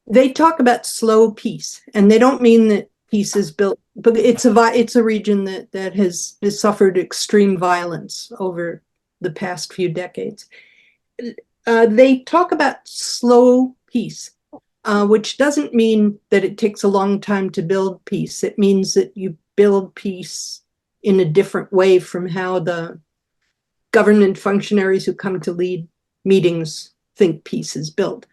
S5: They talk about slow peace, and they don't mean that peace is built, but it's a region that has suffered extreme violence over the past few decades. They talk about slow peace, which doesn't mean that it takes a long time to build peace. It means that you build peace in a different way from how the government functionaries who come to lead meetings think peace is built.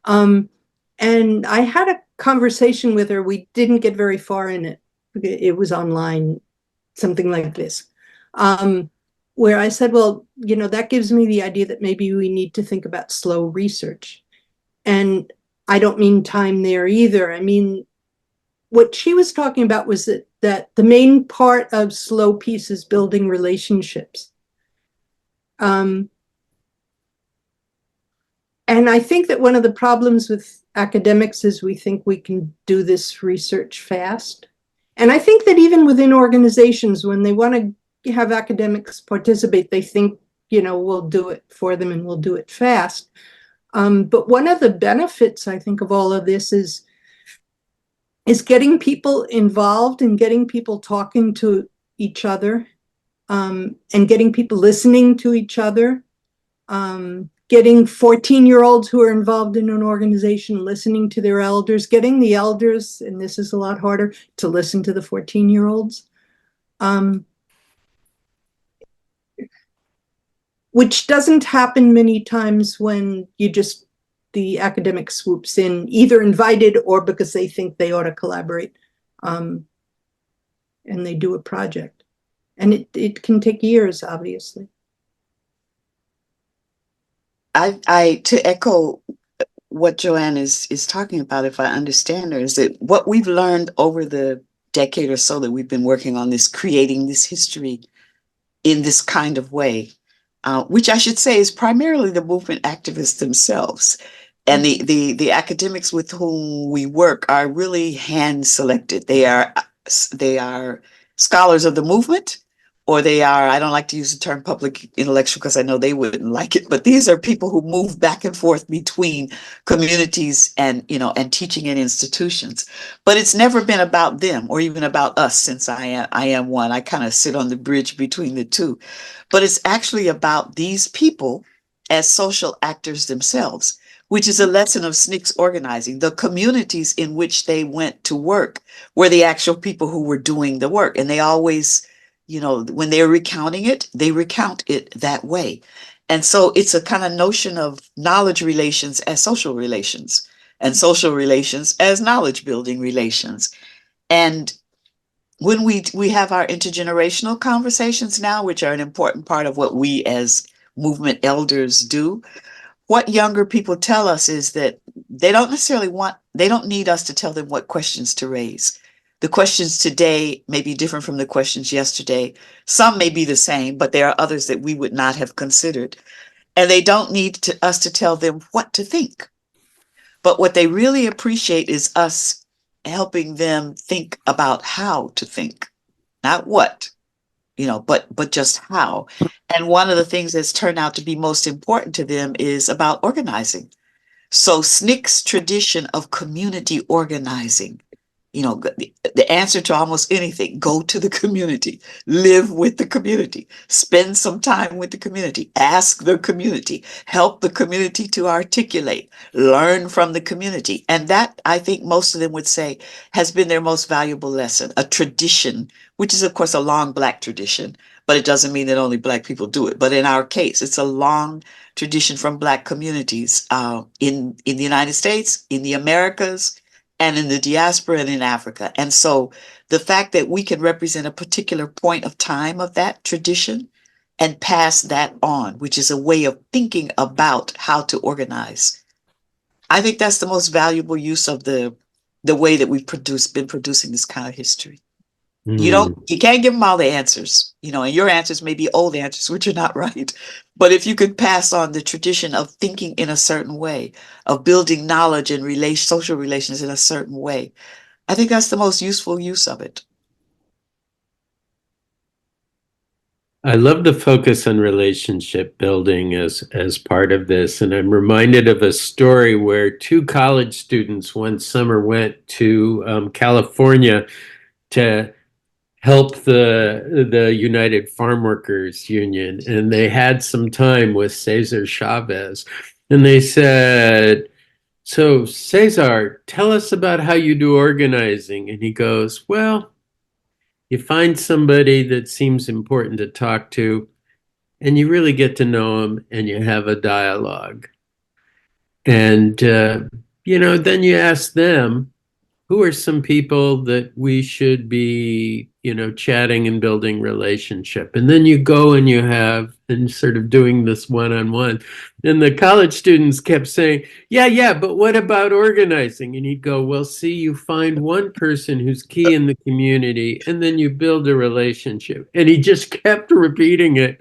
S5: And I had a conversation with her. We didn't get very far in it. It was online, something like this, where I said, well, you know, that gives me the idea that maybe we need to think about slow research. And I don't mean time there either. I mean, what she was talking about was that the main part of slow peace is building relationships. And I think that one of the problems with academics is we think we can do this research fast. And I think that even within organizations, when they want to have academics participate, they think, you know, we'll do it for them and we'll do it fast. But one of the benefits, I think, of all of this is getting people involved and getting people talking to each other, and getting people listening to each other, getting 14-year-olds who are involved in an organization listening to their elders, getting the elders, and this is a lot harder, to listen to the 14-year-olds, which doesn't happen many times when the academic swoops in, either invited or because they think they ought to collaborate, and they do a project. And it can take years, obviously.
S3: I to echo what Joanne is talking about, if I understand her, is that what we've learned over the decade or so that we've been working on this, creating this history in this kind of way, which I should say is primarily the movement activists themselves. And the academics with whom we work are really hand selected. They are scholars of the movement, or they are, I don't like to use the term public intellectual because I know they wouldn't like it, but these are people who move back and forth between communities and, you know, and teaching in institutions. But it's never been about them or even about us, since I am one. I kind of sit on the bridge between the two. But it's actually about these people as social actors themselves, which is a lesson of SNCC's organizing. The communities in which they went to work were the actual people who were doing the work. And they always, you know, when they're recounting it, they recount it that way. And so it's a kind of notion of knowledge relations as social relations, and social relations as knowledge building relations. And when we have our intergenerational conversations now, which are an important part of what we as movement elders do, what younger people tell us is that they don't need us to tell them what questions to raise. The questions today may be different from the questions yesterday. Some may be the same, but there are others that we would not have considered. And they don't need us to tell them what to think. But what they really appreciate is us helping them think about how to think, not what, but just how. And one of the things that's turned out to be most important to them is about organizing. So SNCC's tradition of community organizing, the answer to almost anything: go to the community, live with the community, spend some time with the community, ask the community, help the community to articulate, learn from the community. And that, I think most of them would say, has been their most valuable lesson, a tradition, which is of course a long Black tradition, but it doesn't mean that only Black people do it. But in our case, it's a long tradition from Black communities in the United States, in the Americas, and in the diaspora and in Africa. And so the fact that we can represent a particular point of time of that tradition and pass that on, which is a way of thinking about how to organize, I think that's the most valuable use of the way that we've been producing this kind of history. You can't give them all the answers, and your answers may be old answers, which are not right. But if you could pass on the tradition of thinking in a certain way, of building knowledge and social relations in a certain way, I think that's the most useful use of it.
S4: I love the focus on relationship building as part of this. And I'm reminded of a story where two college students one summer went to California to help the United Farm Workers Union, and they had some time with Cesar Chavez, and they said, "So Cesar, tell us about how you do organizing." And he goes, "Well, you find somebody that seems important to talk to, and you really get to know them, and you have a dialogue, and then you ask them, who are some people that we should be, chatting and building relationship? And then you go and you have, and sort of doing this one-on-one. And the college students kept saying, yeah, but what about organizing?" And he'd go, "Well, see, you find one person who's key in the community, and then you build a relationship." And he just kept repeating it.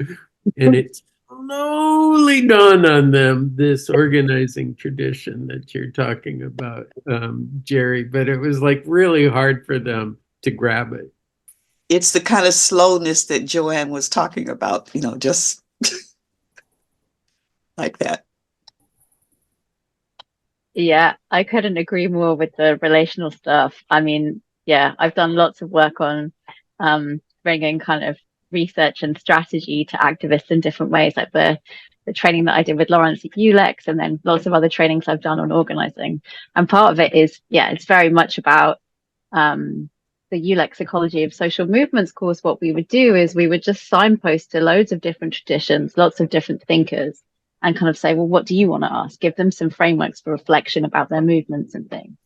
S4: And it slowly dawned on them, this organizing tradition that you're talking about, Geri, but it was like really hard for them to grab it.
S3: It's the kind of slowness that Joanne was talking about, just like that.
S2: Yeah, I couldn't agree more with the relational stuff. I mean, yeah, I've done lots of work on bringing kind of research and strategy to activists in different ways, like the training that I did with Lawrence at ULEX, and then lots of other trainings I've done on organizing. And part of it is, it's very much about the ULEX Ecology of Social Movements course. What we would do is we would just signpost to loads of different traditions, lots of different thinkers, and kind of say, well, what do you want to ask? Give them some frameworks for reflection about their movements and things.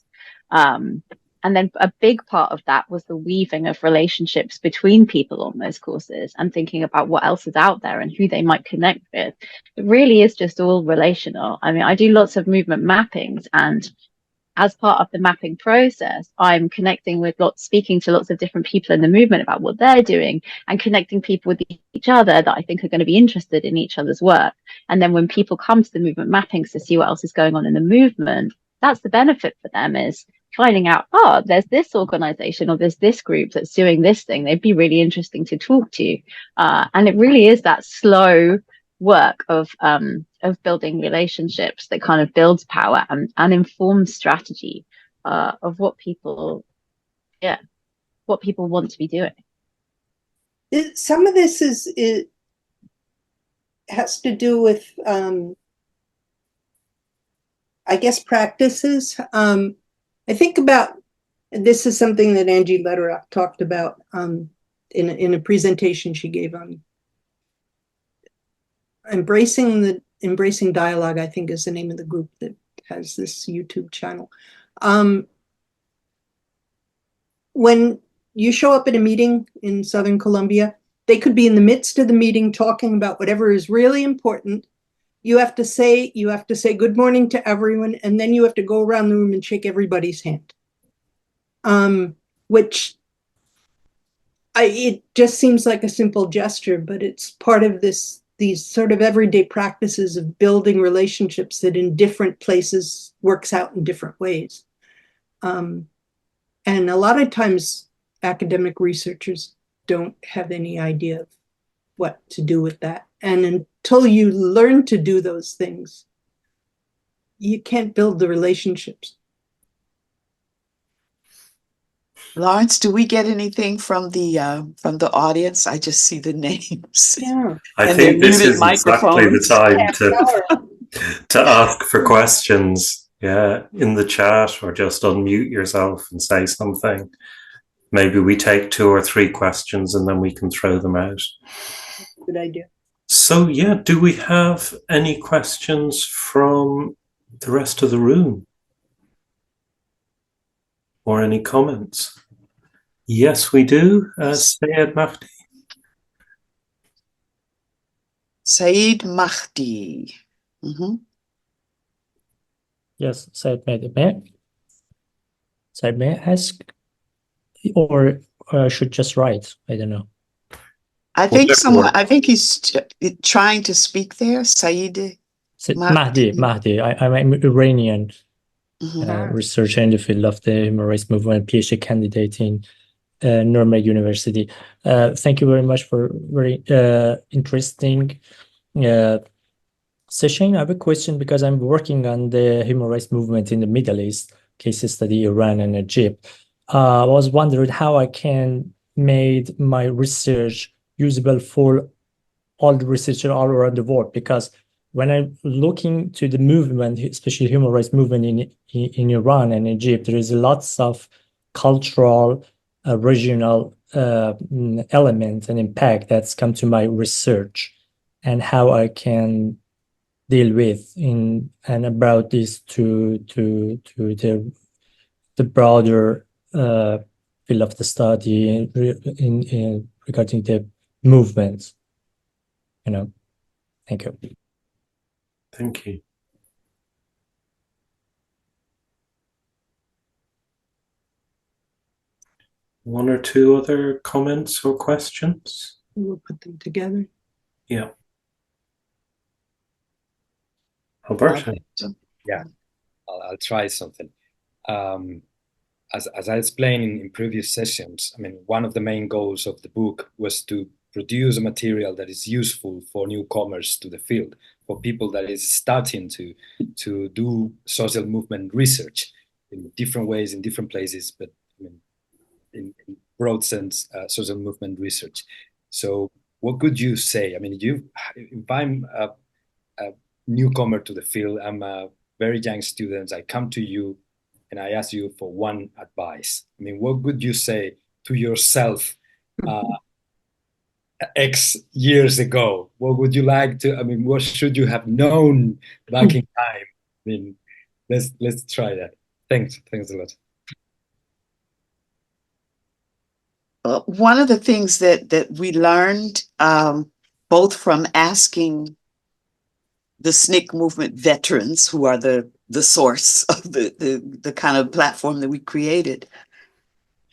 S2: And then a big part of that was the weaving of relationships between people on those courses and thinking about what else is out there and who they might connect with. It really is just all relational. I mean, I do lots of movement mappings, and as part of the mapping process, I'm speaking to lots of different people in the movement about what they're doing and connecting people with each other that I think are going to be interested in each other's work. And then when people come to the movement mappings to see what else is going on in the movement, that's the benefit for them, is finding out, there's this organization or there's this group that's doing this thing. They'd be really interesting to talk to. And it really is that slow work of building relationships that kind of builds power and informs strategy of what people want to be doing.
S5: Some of this has to do with I guess practices. I think about, this is something that Angie Lederach talked about in a presentation she gave on Embracing Dialogue, I think, is the name of the group that has this YouTube channel. When you show up at a meeting in Southern Colombia, they could be in the midst of the meeting talking about whatever is really important. You have to say good morning to everyone, and then you have to go around the room and shake everybody's hand. Which it just seems like a simple gesture, but it's part of these sort of everyday practices of building relationships that in different places works out in different ways. And a lot of times academic researchers don't have any idea of what to do with that. And until you learn to do those things, you can't build the relationships.
S3: Lawrence, do we get anything from the audience? I just see the names.
S5: Yeah.
S1: I
S3: And
S1: think
S3: their
S1: this
S3: muted
S1: is exactly the
S3: microphones.
S1: time to ask for questions. Yeah, in the chat, or just unmute yourself and say something. Maybe we take 2 or 3 questions and then we can throw them out.
S5: Good idea.
S1: So yeah, do we have any questions from the rest of the room? Or any comments? Yes, we do. Sayed Mahdi.
S3: Saeed Mahdi. Mm-hmm.
S6: Yes, Said Mahdi. Said, may I ask, or should just write? I don't know.
S3: I think he's trying to speak there. Saeed
S6: Mahdi. I'm an Iranian
S3: Mm-hmm.
S6: researcher in the field of the human rights movement, PhD candidate in Nuremberg University. Thank you very much for very interesting session. I have a question because I'm working on the human rights movement in the Middle East, case study Iran and Egypt. I was wondering how I can make my research usable for all the researchers all around the world, because when I'm looking to the movement, especially human rights movement in Iran and Egypt, there is lots of cultural, regional elements and impact that's come to my research, and how I can deal with and about this to the broader field of the study in regarding the movements. Thank you.
S1: Thank you. One or two other comments or questions?
S5: We'll put them together.
S1: Yeah. Alberto.
S7: Yeah, I'll try something. As I explained in previous sessions, I mean, one of the main goals of the book was to produce a material that is useful for newcomers to the field, for people that is starting to do social movement research in different ways, in different places, but I mean, in broad sense, social movement research. So what could you say? I mean, if I'm a newcomer to the field, I'm a very young student, I come to you and I ask you for one advice. I mean, what would you say to yourself X years ago? What would you like to, I mean, what should you have known back in time? I mean, let's try that. Thanks a lot.
S3: One of the things that we learned, both from asking the SNCC movement veterans, who are the source of the kind of platform that we created,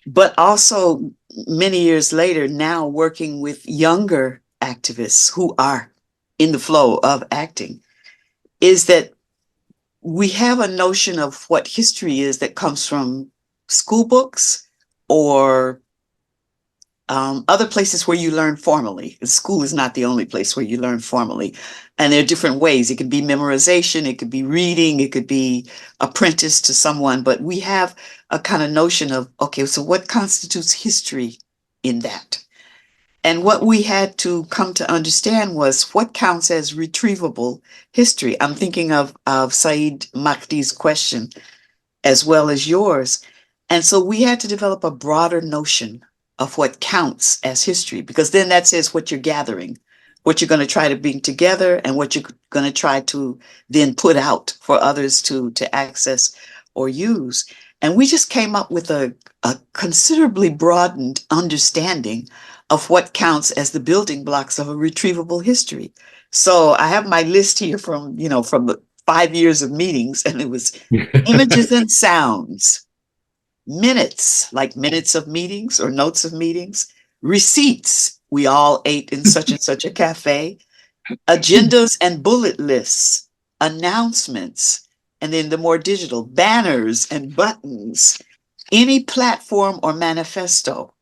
S3: but also many years later, now working with younger activists who are in the flow of acting, is that we have a notion of what history is that comes from school books or other places where you learn formally. School is not the only place where you learn formally. And there are different ways. It could be memorization, it could be reading, it could be apprentice to someone, but we have a kind of notion of, okay, so what constitutes history in that? And what we had to come to understand was what counts as retrievable history. I'm thinking of Saeed Mahdi's question as well as yours. And so we had to develop a broader notion of what counts as history, because then that says what you're gathering, what you're going to try to bring together, and what you're going to try to then put out for others to access or use. And we just came up with a considerably broadened understanding of what counts as the building blocks of a retrievable history. So I have my list here from the 5 years of meetings, and it was images and sounds, minutes, like minutes of meetings or notes of meetings, receipts, we all ate in such and such a cafe, agendas and bullet lists, announcements, and then the more digital banners and buttons, any platform or manifesto,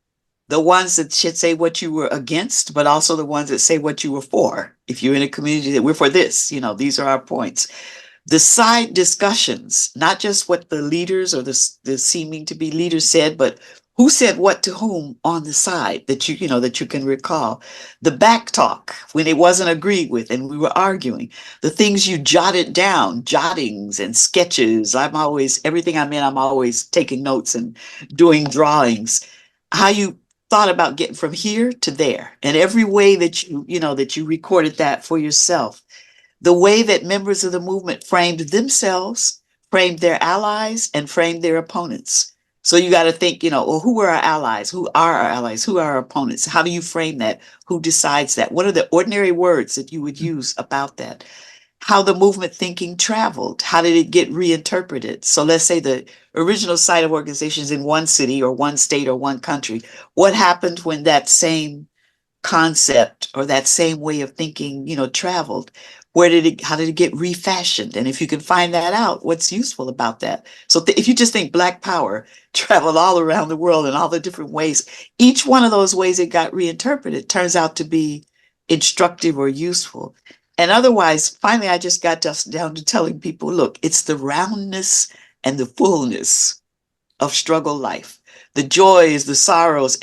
S3: the ones that should say what you were against, but also the ones that say what you were for. If you're in a community that we're for this, these are our points. The side discussions, not just what the leaders or the seeming to be leaders said, but who said what to whom on the side that you can recall. The back talk when it wasn't agreed with and we were arguing. The things you jotted down, jottings and sketches. Everything I'm in, I'm always taking notes and doing drawings. How you thought about getting from here to there, and every way that you recorded that for yourself. The way that members of the movement framed themselves, framed their allies, and framed their opponents. So you got to think, well, who are our allies? Who are our allies? Who are our opponents? How do you frame that? Who decides that? What are the ordinary words that you would use about that? How the movement thinking traveled. How did it get reinterpreted? So let's say the original site of organizations in one city or one state or one country. What happened when that same concept or that same way of thinking, traveled? How did it get refashioned? And if you can find that out, what's useful about that? So if you just think Black Power traveled all around the world in all the different ways, each one of those ways it got reinterpreted turns out to be instructive or useful. And otherwise, finally, I just got down to telling people, look, it's the roundness and the fullness of struggle life, the joys, the sorrows,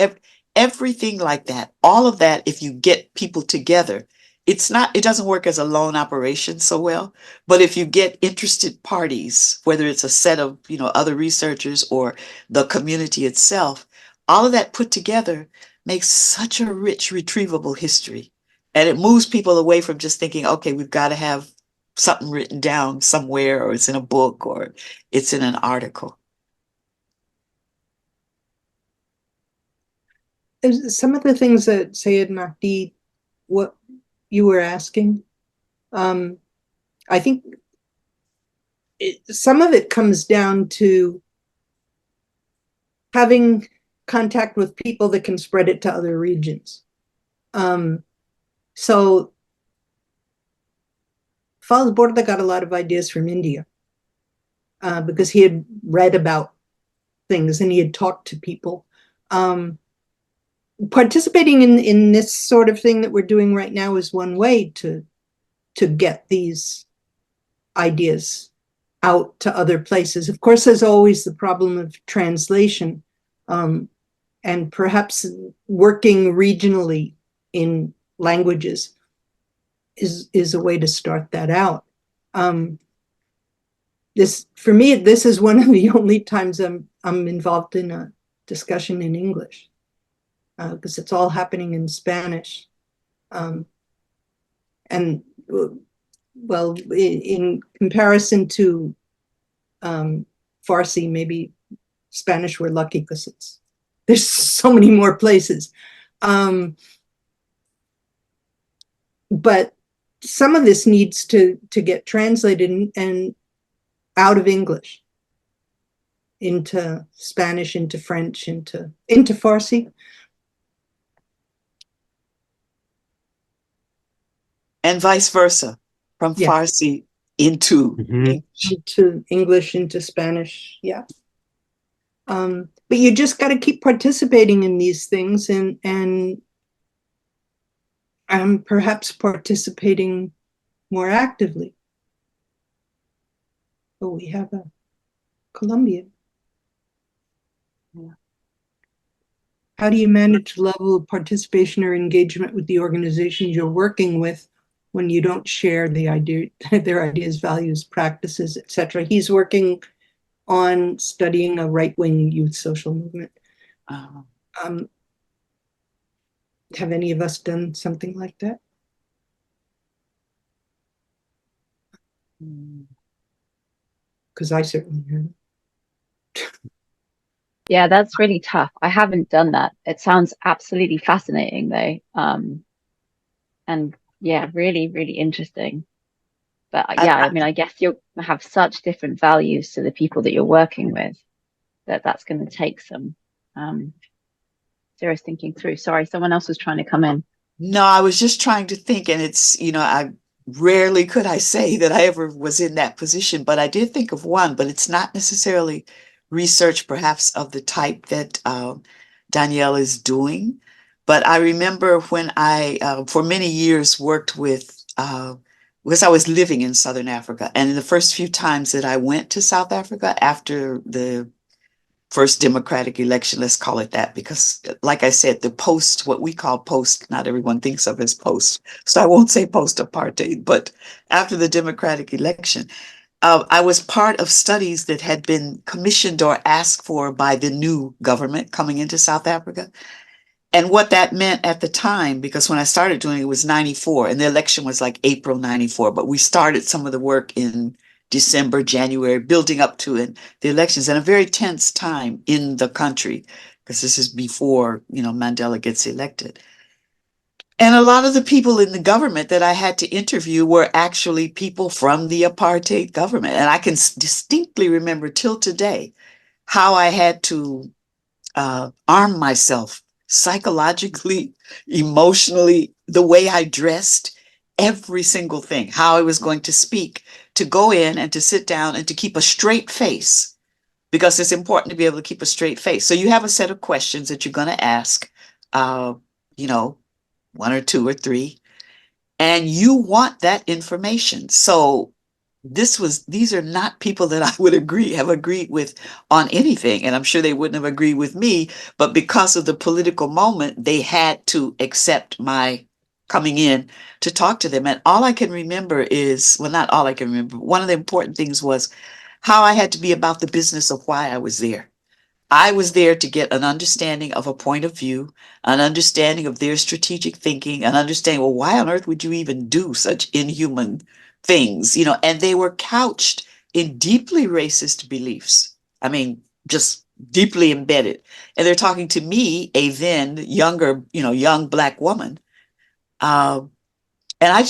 S3: everything like that. All of that, if you get people together, it doesn't work as a lone operation so well, but if you get interested parties, whether it's a set of, other researchers or the community itself, all of that put together makes such a rich retrievable history. And it moves people away from just thinking, okay, we've got to have something written down somewhere, or it's in a book, or it's in an article.
S5: Some of the things that Sayed Mahdi, what you were asking, I think some of it comes down to having contact with people that can spread it to other regions. So Fals Borda got a lot of ideas from India because he had read about things and he had talked to people. Participating in this sort of thing that we're doing right now is one way to get these ideas out to other places. Of course, there's always the problem of translation, and perhaps working regionally in languages is a way to start that out. For me, this is one of the only times I'm involved in a discussion in English, because it's all happening in Spanish. And well, in comparison to Farsi, maybe Spanish, we're lucky because there's so many more places. But some of this needs to get translated and out of English into Spanish, into French, into Farsi.
S3: And vice versa, from Farsi into
S5: English, into Spanish. Yeah. But you just got to keep participating in these things and perhaps participating more actively. Oh, we have a Colombian. Yeah. How do you manage the level of participation or engagement with the organizations you're working with when you don't share their ideas, values, practices, etc.? He's working on studying a right-wing youth social movement. Have any of us done something like that? Because I certainly haven't.
S2: Yeah, that's really tough. I haven't done that. It sounds absolutely fascinating though. And yeah, really, really interesting. But yeah, I mean, I guess you'll have such different values to the people that you're working with that that's going to take some serious thinking through. Sorry, someone else was trying to come in.
S3: No, I was just trying to think, and it's, I rarely could I say that I ever was in that position, but I did think of one, but it's not necessarily research perhaps of the type that Danielle is doing. But I remember when I, for many years, worked with, because I was living in Southern Africa, and in the first few times that I went to South Africa after the first democratic election, let's call it that, because like I said, the post, what we call post, not everyone thinks of as post. So I won't say post apartheid, but after the democratic election, I was part of studies that had been commissioned or asked for by the new government coming into South Africa. And what that meant at the time, because when I started doing it, it was 94 and the election was like April 94, but we started some of the work in December, January, building up to it, the elections, and a very tense time in the country, because this is before, Mandela gets elected. And a lot of the people in the government that I had to interview were actually people from the apartheid government. And I can distinctly remember till today how I had to arm myself psychologically, emotionally, the way I dressed, every single thing, how I was going to speak, to go in and to sit down and to keep a straight face, because it's important to be able to keep a straight face. So you have a set of questions that you're going to ask, you know, one or two or three, and you want that information. So these are not people that I would have agreed with on anything. And I'm sure they wouldn't have agreed with me, but because of the political moment, they had to accept my coming in to talk to them. And all I can remember is, well, not all I can remember, one of the important things was how I had to be about the business of why I was there. I was there to get an understanding of a point of view, an understanding of their strategic thinking, an understanding, well, why on earth would you even do such inhuman things? And they were couched in deeply racist beliefs. I mean, just deeply embedded. And they're talking to me, a then younger, young Black woman. And I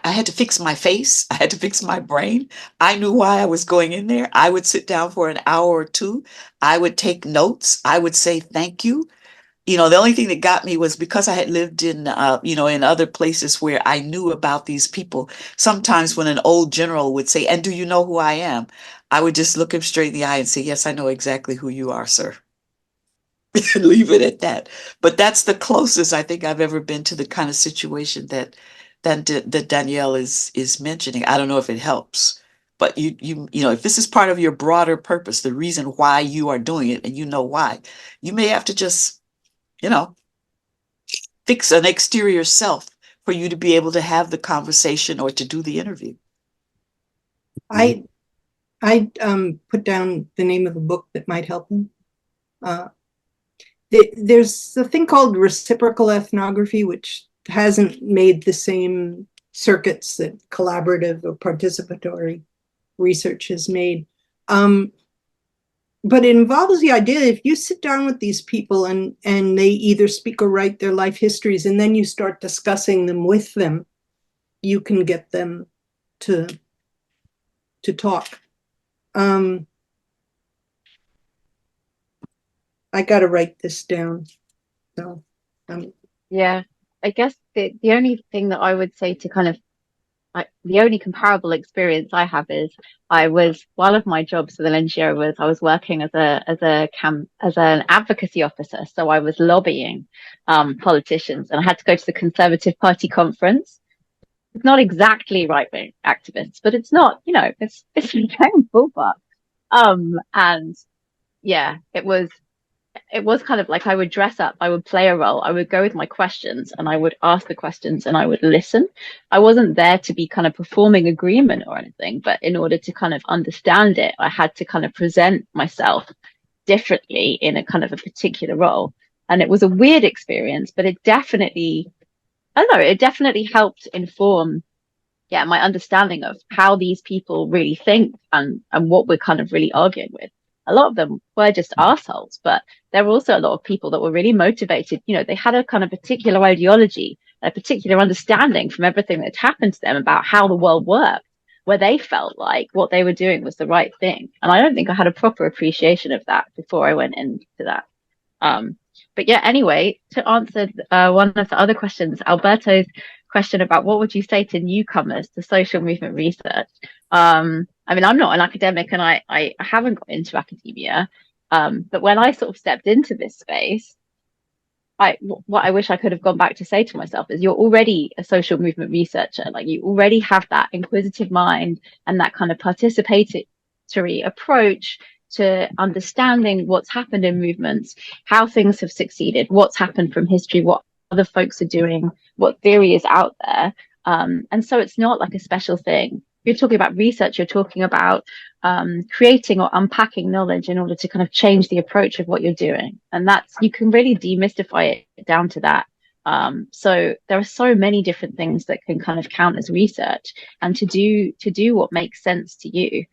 S3: had to fix my face. I had to fix my brain. I knew why I was going in there. I would sit down for an hour or two. I would take notes. I would say thank you. The only thing that got me was because I had lived in, in other places where I knew about these people. Sometimes when an old general would say, "And do you know who I am?" I would just look him straight in the eye and say, "Yes, I know exactly who you are, sir." Leave it at that. But that's the closest I think I've ever been to the kind of situation that Danielle is mentioning. I don't know if it helps, but if this is part of your broader purpose, the reason why you are doing it, and you know why, you may have to just, fix an exterior self for you to be able to have the conversation or to do the interview.
S5: I put down the name of a book that might help them. There's a thing called reciprocal ethnography, which hasn't made the same circuits that collaborative or participatory research has made. But it involves the idea if you sit down with these people and they either speak or write their life histories, and then you start discussing them with them, you can get them to talk. I got to write this down. So,
S2: yeah, I guess the only thing that I would say to kind of the only comparable experience I have is one of my jobs with an NGO was I was working as an advocacy officer. So I was lobbying politicians, and I had to go to the Conservative Party conference. It's not exactly right-wing activists, but it's not, it's the same ballpark. And yeah, it was kind of like I would dress up, I would play a role, I would go with my questions, and I would ask the questions and I would listen. I wasn't there to be kind of performing agreement or anything, but in order to kind of understand it, I had to kind of present myself differently in a kind of a particular role. And it was a weird experience, but it definitely helped inform my understanding of how these people really think and what we're kind of really arguing with. A lot of them were just arseholes, but there were also a lot of people that were really motivated. You know, they had a kind of particular ideology, a particular understanding from everything that happened to them about how the world worked, where they felt like what they were doing was the right thing. And I don't think I had a proper appreciation of that before I went into that. But yeah, anyway, to answer one of the other questions, Alberto's question about what would you say to newcomers to social movement research? I mean, I'm not an academic and I haven't got into academia, but when I sort of stepped into this space, what I wish I could have gone back to say to myself is you're already a social movement researcher. Like you already have that inquisitive mind and that kind of participatory approach to understanding what's happened in movements, how things have succeeded, what's happened from history, what other folks are doing, what theory is out there. And so it's not like a special thing. You're talking about research, you're talking about creating or unpacking knowledge in order to kind of change the approach of what you're doing. And that's, you can really demystify it down to that. So there are so many different things that can kind of count as research, and to do what makes sense to you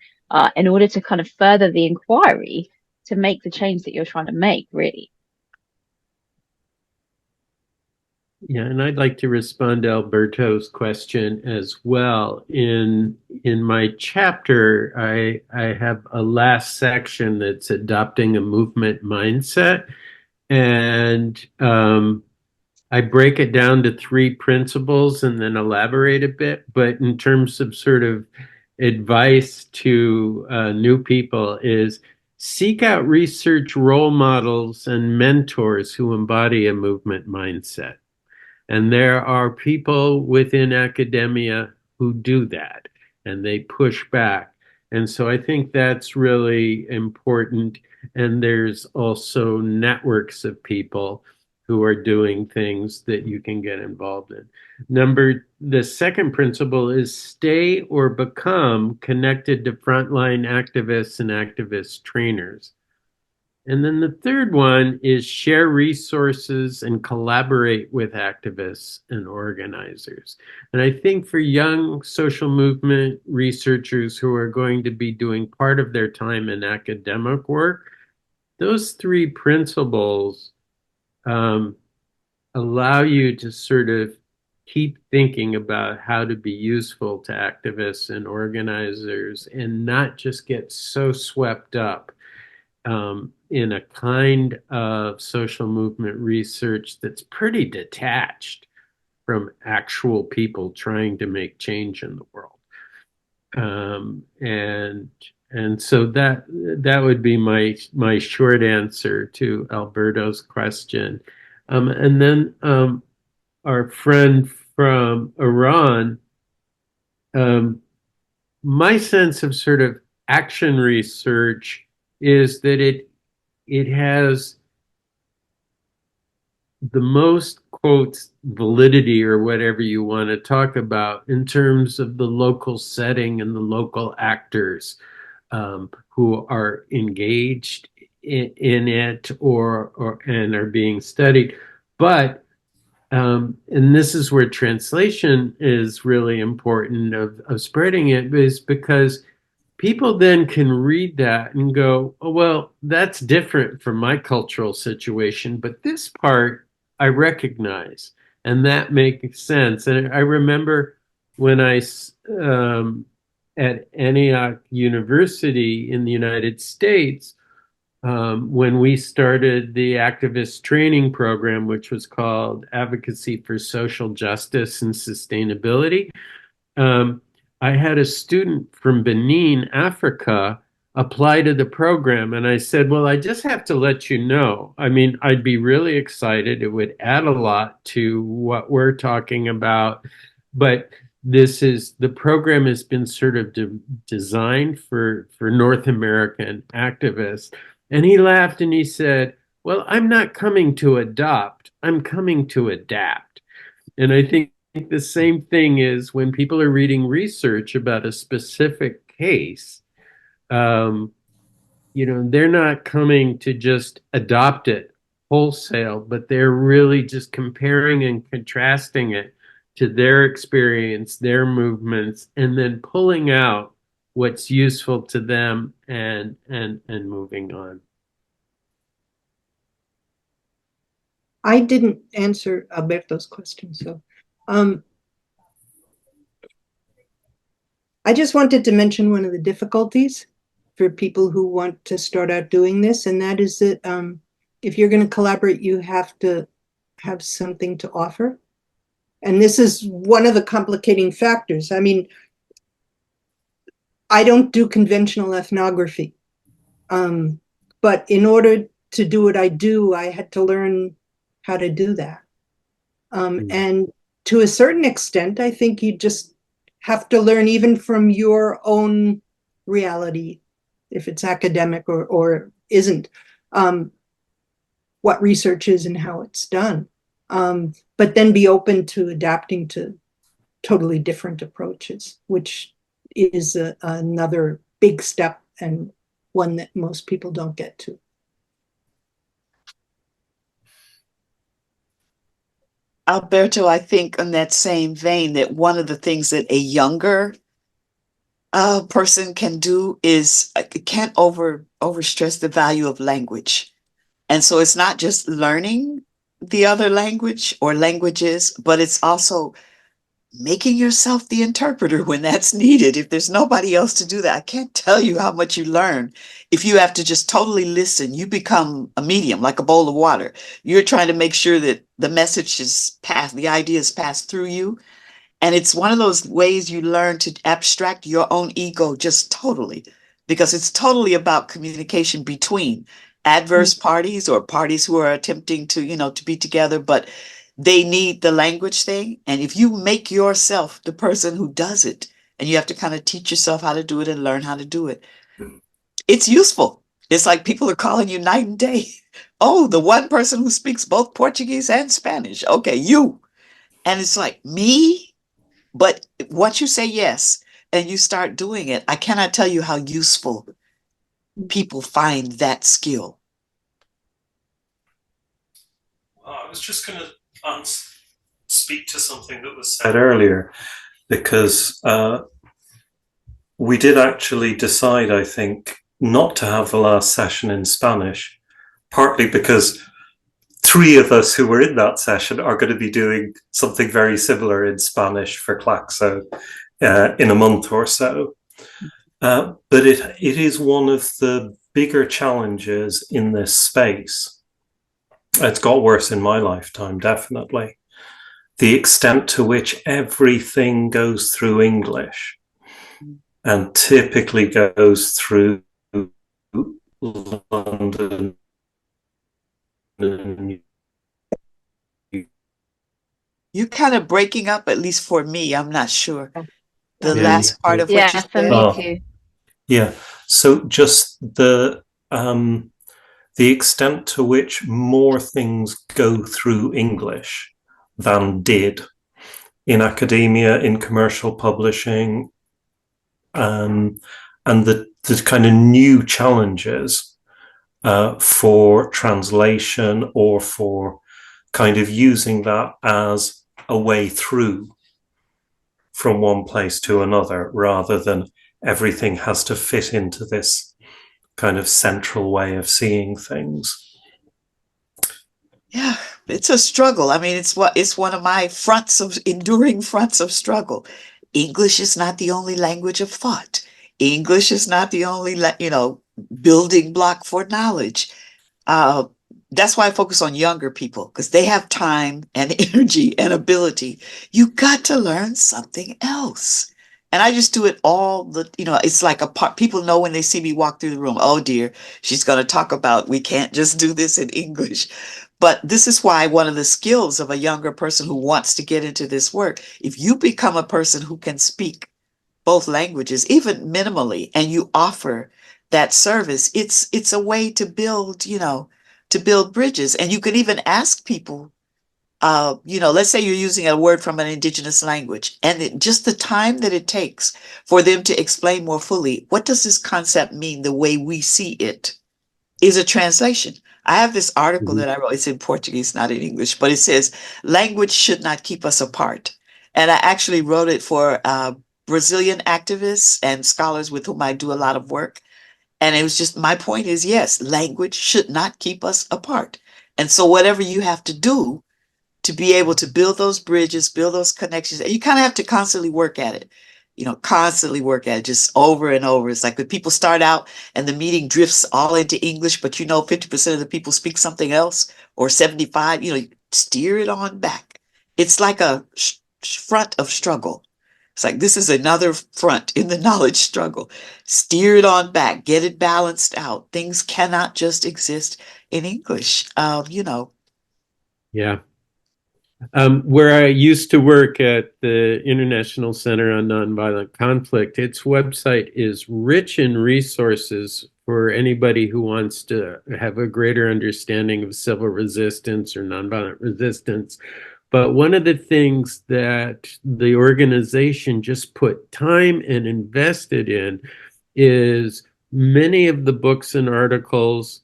S2: in order to kind of further the inquiry to make the change that you're trying to make, really.
S4: Yeah, and I'd like to respond to Alberto's question as well. In my chapter, I have a last section that's adopting a movement mindset, and I break it down to 3 principles and then elaborate a bit. But in terms of sort of advice to new people is seek out research role models and mentors who embody a movement mindset. And there are people within academia who do that, and they push back. And so I think that's really important. And there's also networks of people who are doing things that you can get involved in. The second principle is stay or become connected to frontline activists and activist trainers. And then the third one is share resources and collaborate with activists and organizers. And I think for young social movement researchers who are going to be doing part of their time in academic work, those 3 principles allow you to sort of keep thinking about how to be useful to activists and organizers and not just get so swept up in a kind of social movement research that's pretty detached from actual people trying to make change in the world. And so that would be my short answer to Alberto's question. And then our friend from Iran, my sense of sort of action research is that it has the most, quotes, validity or whatever you want to talk about in terms of the local setting and the local actors who are engaged in it and are being studied. But and this is where translation is really important of spreading it, is because people then can read that and go, oh, well, that's different from my cultural situation, but this part I recognize, and that makes sense. And I remember when I, at Antioch University in the United States, when we started the activist training program, which was called Advocacy for Social Justice and Sustainability, I had a student from Benin, Africa, apply to the program. And I said, well, I just have to let you know. I mean, I'd be really excited. It would add a lot to what we're talking about. But the program has been sort of designed for North American activists. And he laughed and he said, well, I'm not coming to adopt, I'm coming to adapt. And I think the same thing is when people are reading research about a specific case, they're not coming to just adopt it wholesale, but they're really just comparing and contrasting it to their experience, their movements, and then pulling out what's useful to them and moving on.
S5: I didn't answer Alberto's question, so I just wanted to mention one of the difficulties for people who want to start out doing this, and that is that if you're going to collaborate, you have to have something to offer. And this is one of the complicating factors. I mean, I don't do conventional ethnography, but in order to do what I do, I had to learn how to do that. And to a certain extent, I think you just have to learn even from your own reality, if it's academic or isn't, what research is and how it's done. But then be open to adapting to totally different approaches, which is another big step and one that most people don't get to.
S3: Alberto, I think in that same vein that one of the things that a younger person can do is can't overstress the value of language. And so it's not just learning the other language or languages, but it's also making yourself the interpreter when that's needed. If there's nobody else to do that, I can't tell you how much you learn. If you have to just totally listen, you become a medium, like a bowl of water. You're trying to make sure that the message is passed, the idea is passed through you. And it's one of those ways you learn to abstract your own ego just totally, because it's totally about communication between adverse parties or parties who are attempting to, to be together, but they need the language thing. And if you make yourself the person who does it, and you have to kind of teach yourself how to do it and learn how to do it, it's useful. It's like people are calling you night and day. Oh, the one person who speaks both Portuguese and Spanish. Okay, you. And it's like, me? But once you say yes and you start doing it, I cannot tell you how useful people find that skill.
S1: Well, I was just going to speak to something that was said earlier, because we did actually decide, I think, not to have the last session in Spanish, partly because 3 of us who were in that session are going to be doing something very similar in Spanish for Claxo in a month or so. But it is one of the bigger challenges in this space. It's got worse in my lifetime, definitely. The extent to which everything goes through English and typically goes through London.
S3: You're kind of breaking up, at least for me. I'm not sure. The
S4: Yeah,
S3: last part of what you
S2: Yeah, for
S3: said.
S2: me too.
S1: Yeah. So just the extent to which more things go through English than did in academia, in commercial publishing, and the kind of new challenges for translation or for kind of using that as a way through from one place to another, rather than everything has to fit into this kind of central way of seeing things.
S3: Yeah, it's a struggle. I mean, it's one of my enduring fronts of struggle. English is not the only language of thought. English is not the only, building block for knowledge. That's why I focus on younger people, because they have time and energy and ability. You got to learn something else. And I just do it it's like a part. People know when they see me walk through the room, oh dear, she's going to talk about, we can't just do this in English. But this is why one of the skills of a younger person who wants to get into this work, if you become a person who can speak both languages, even minimally, and you offer that service, it's a way to build, to build bridges. And you can even ask people, let's say you're using a word from an indigenous language, and just the time that it takes for them to explain more fully, what does this concept mean the way we see it, is a translation. I have this article that I wrote. It's in Portuguese, not in English, but it says, language should not keep us apart. And I actually wrote it for Brazilian activists and scholars with whom I do a lot of work. And it was just, my point is, yes, language should not keep us apart. And so whatever you have to do to be able to build those bridges, build those connections, and you kind of have to constantly work at it, constantly work at it, just over and over. It's like when people start out and the meeting drifts all into English, but 50% of the people speak something else, or 75, steer it on back. It's like a front of struggle. It's like, this is another front in the knowledge struggle. Steer it on back, get it balanced out. Things cannot just exist in English,
S4: Yeah. Where I used to work at the International Center on Nonviolent Conflict, its website is rich in resources for anybody who wants to have a greater understanding of civil resistance or nonviolent resistance. But one of the things that the organization just put time and invested in is many of the books and articles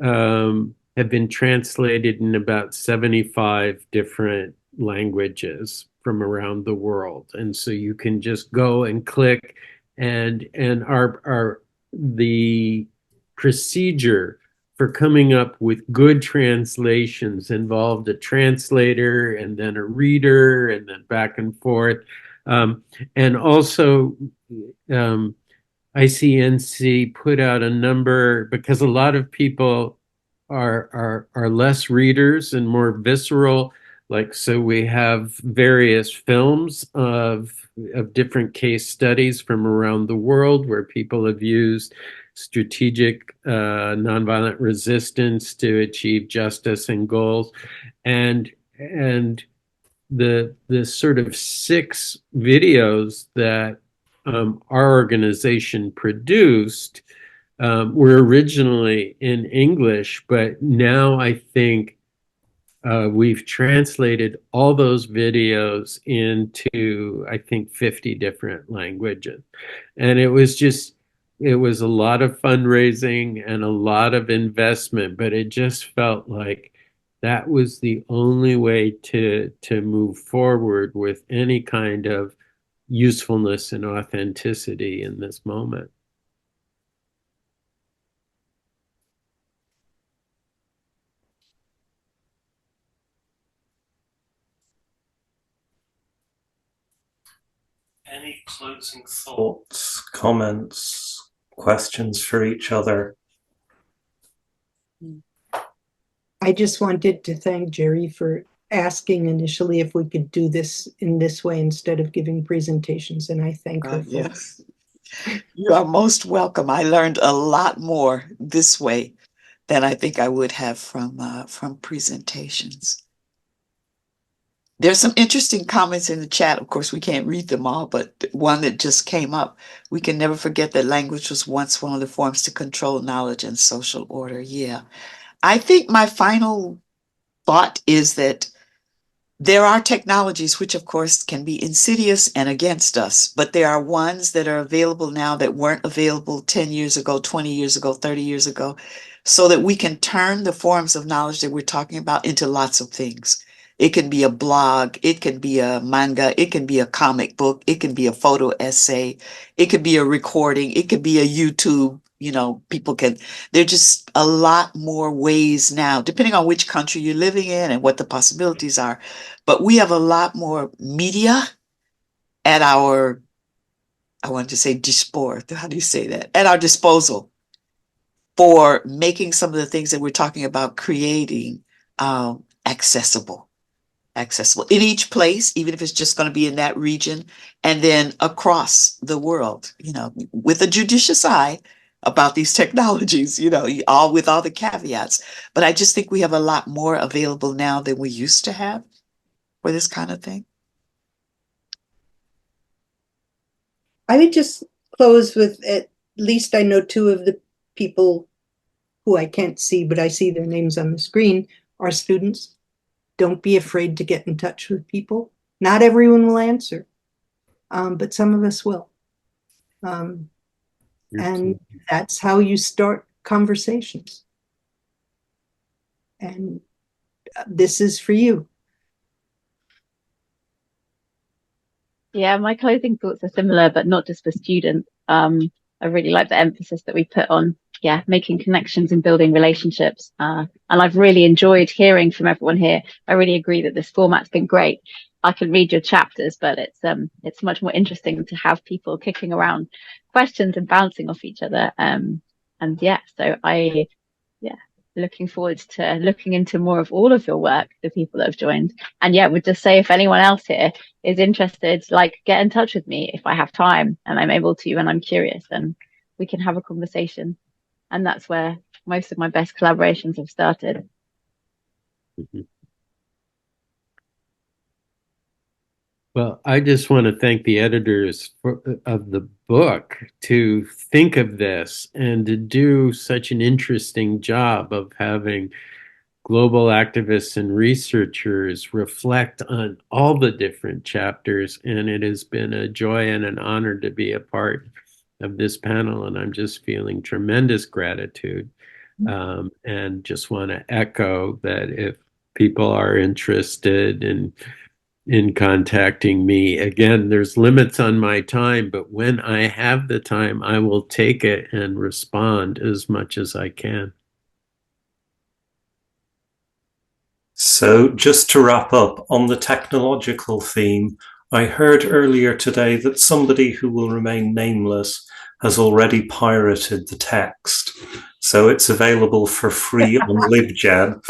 S4: have been translated in about 75 different languages from around the world. And so you can just go and click, and the procedure for coming up with good translations involved a translator and then a reader and then back and forth. And also, ICNC put out a number, because a lot of people are less readers and more visceral. Like, so we have various films of different case studies from around the world where people have used strategic nonviolent resistance to achieve justice and goals. And the sort of 6 videos that our organization produced were originally in English, but now I think we've translated all those videos into, I think, 50 different languages. And it was a lot of fundraising and a lot of investment, but it just felt like that was the only way to move forward with any kind of usefulness and authenticity in this moment.
S1: Any closing thoughts, comments, questions for each other?
S5: I just wanted to thank Geri for asking initially if we could do this in this way instead of giving presentations, and I thank her for
S3: yes. You are most welcome. I learned a lot more this way than I think I would have from presentations. There's some interesting comments in the chat. Of course, we can't read them all, but one that just came up: we can never forget that language was once one of the forms to control knowledge and social order. Yeah. I think my final thought is that there are technologies which, of course, can be insidious and against us, but there are ones that are available now that weren't available 10 years ago, 20 years ago, 30 years ago, so that we can turn the forms of knowledge that we're talking about into lots of things. It can be a blog, it can be a manga, it can be a comic book, it can be a photo essay, it could be a recording, it could be a YouTube. There's just a lot more ways now, depending on which country you're living in and what the possibilities are. But we have a lot more media at our, I want to say disport, how do you say that? At our disposal for making some of the things that we're talking about creating accessible in each place, even if it's just going to be in that region, and then across the world, with a judicious eye about these technologies, all with all the caveats. But I just think we have a lot more available now than we used to have for this kind of thing.
S5: I would just close with, at least I know 2 of the people who I can't see, but I see their names on the screen, are students. Don't be afraid to get in touch with people. Not everyone will answer, but some of us will. And that's how you start conversations. And this is for you.
S2: Yeah, my closing thoughts are similar, but not just for students. I really like the emphasis that we put on, yeah, making connections and building relationships. And I've really enjoyed hearing from everyone here. I really agree that this format's been great. I can read your chapters, but it's much more interesting to have people kicking around questions and bouncing off each other. And yeah, so yeah, looking forward to looking into more of all of your work, the people that have joined. And yeah, would just say if anyone else here is interested, like get in touch with me if I have time and I'm able to and I'm curious, and we can have a conversation. And that's where most of my best collaborations have started.
S4: Mhm. Well, I just want to thank the editors of the book to think of this and to do such an interesting job of having global activists and researchers reflect on all the different chapters. And it has been a joy and an honor to be a part of this panel. And I'm just feeling tremendous gratitude. And just want to echo that if people are interested in contacting me, again, there's limits on my time, but when I have the time, I will take it and respond as much as I can.
S1: So just to wrap up on the technological theme, I heard earlier today that somebody who will remain nameless has already pirated the text. So it's available for free on LibGen.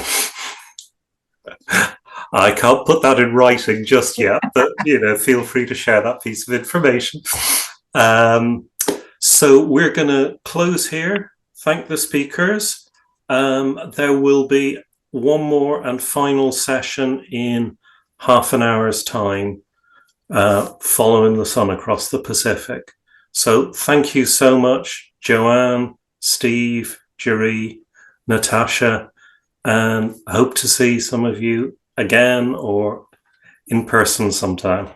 S1: I can't put that in writing just yet, but feel free to share that piece of information. So we're going to close here. Thank the speakers. There will be one more and final session in half an hour's time, following the sun across the Pacific. So thank you so much, Joanne, Steve, Geri, Natasha, and hope to see some of you again or in person sometime.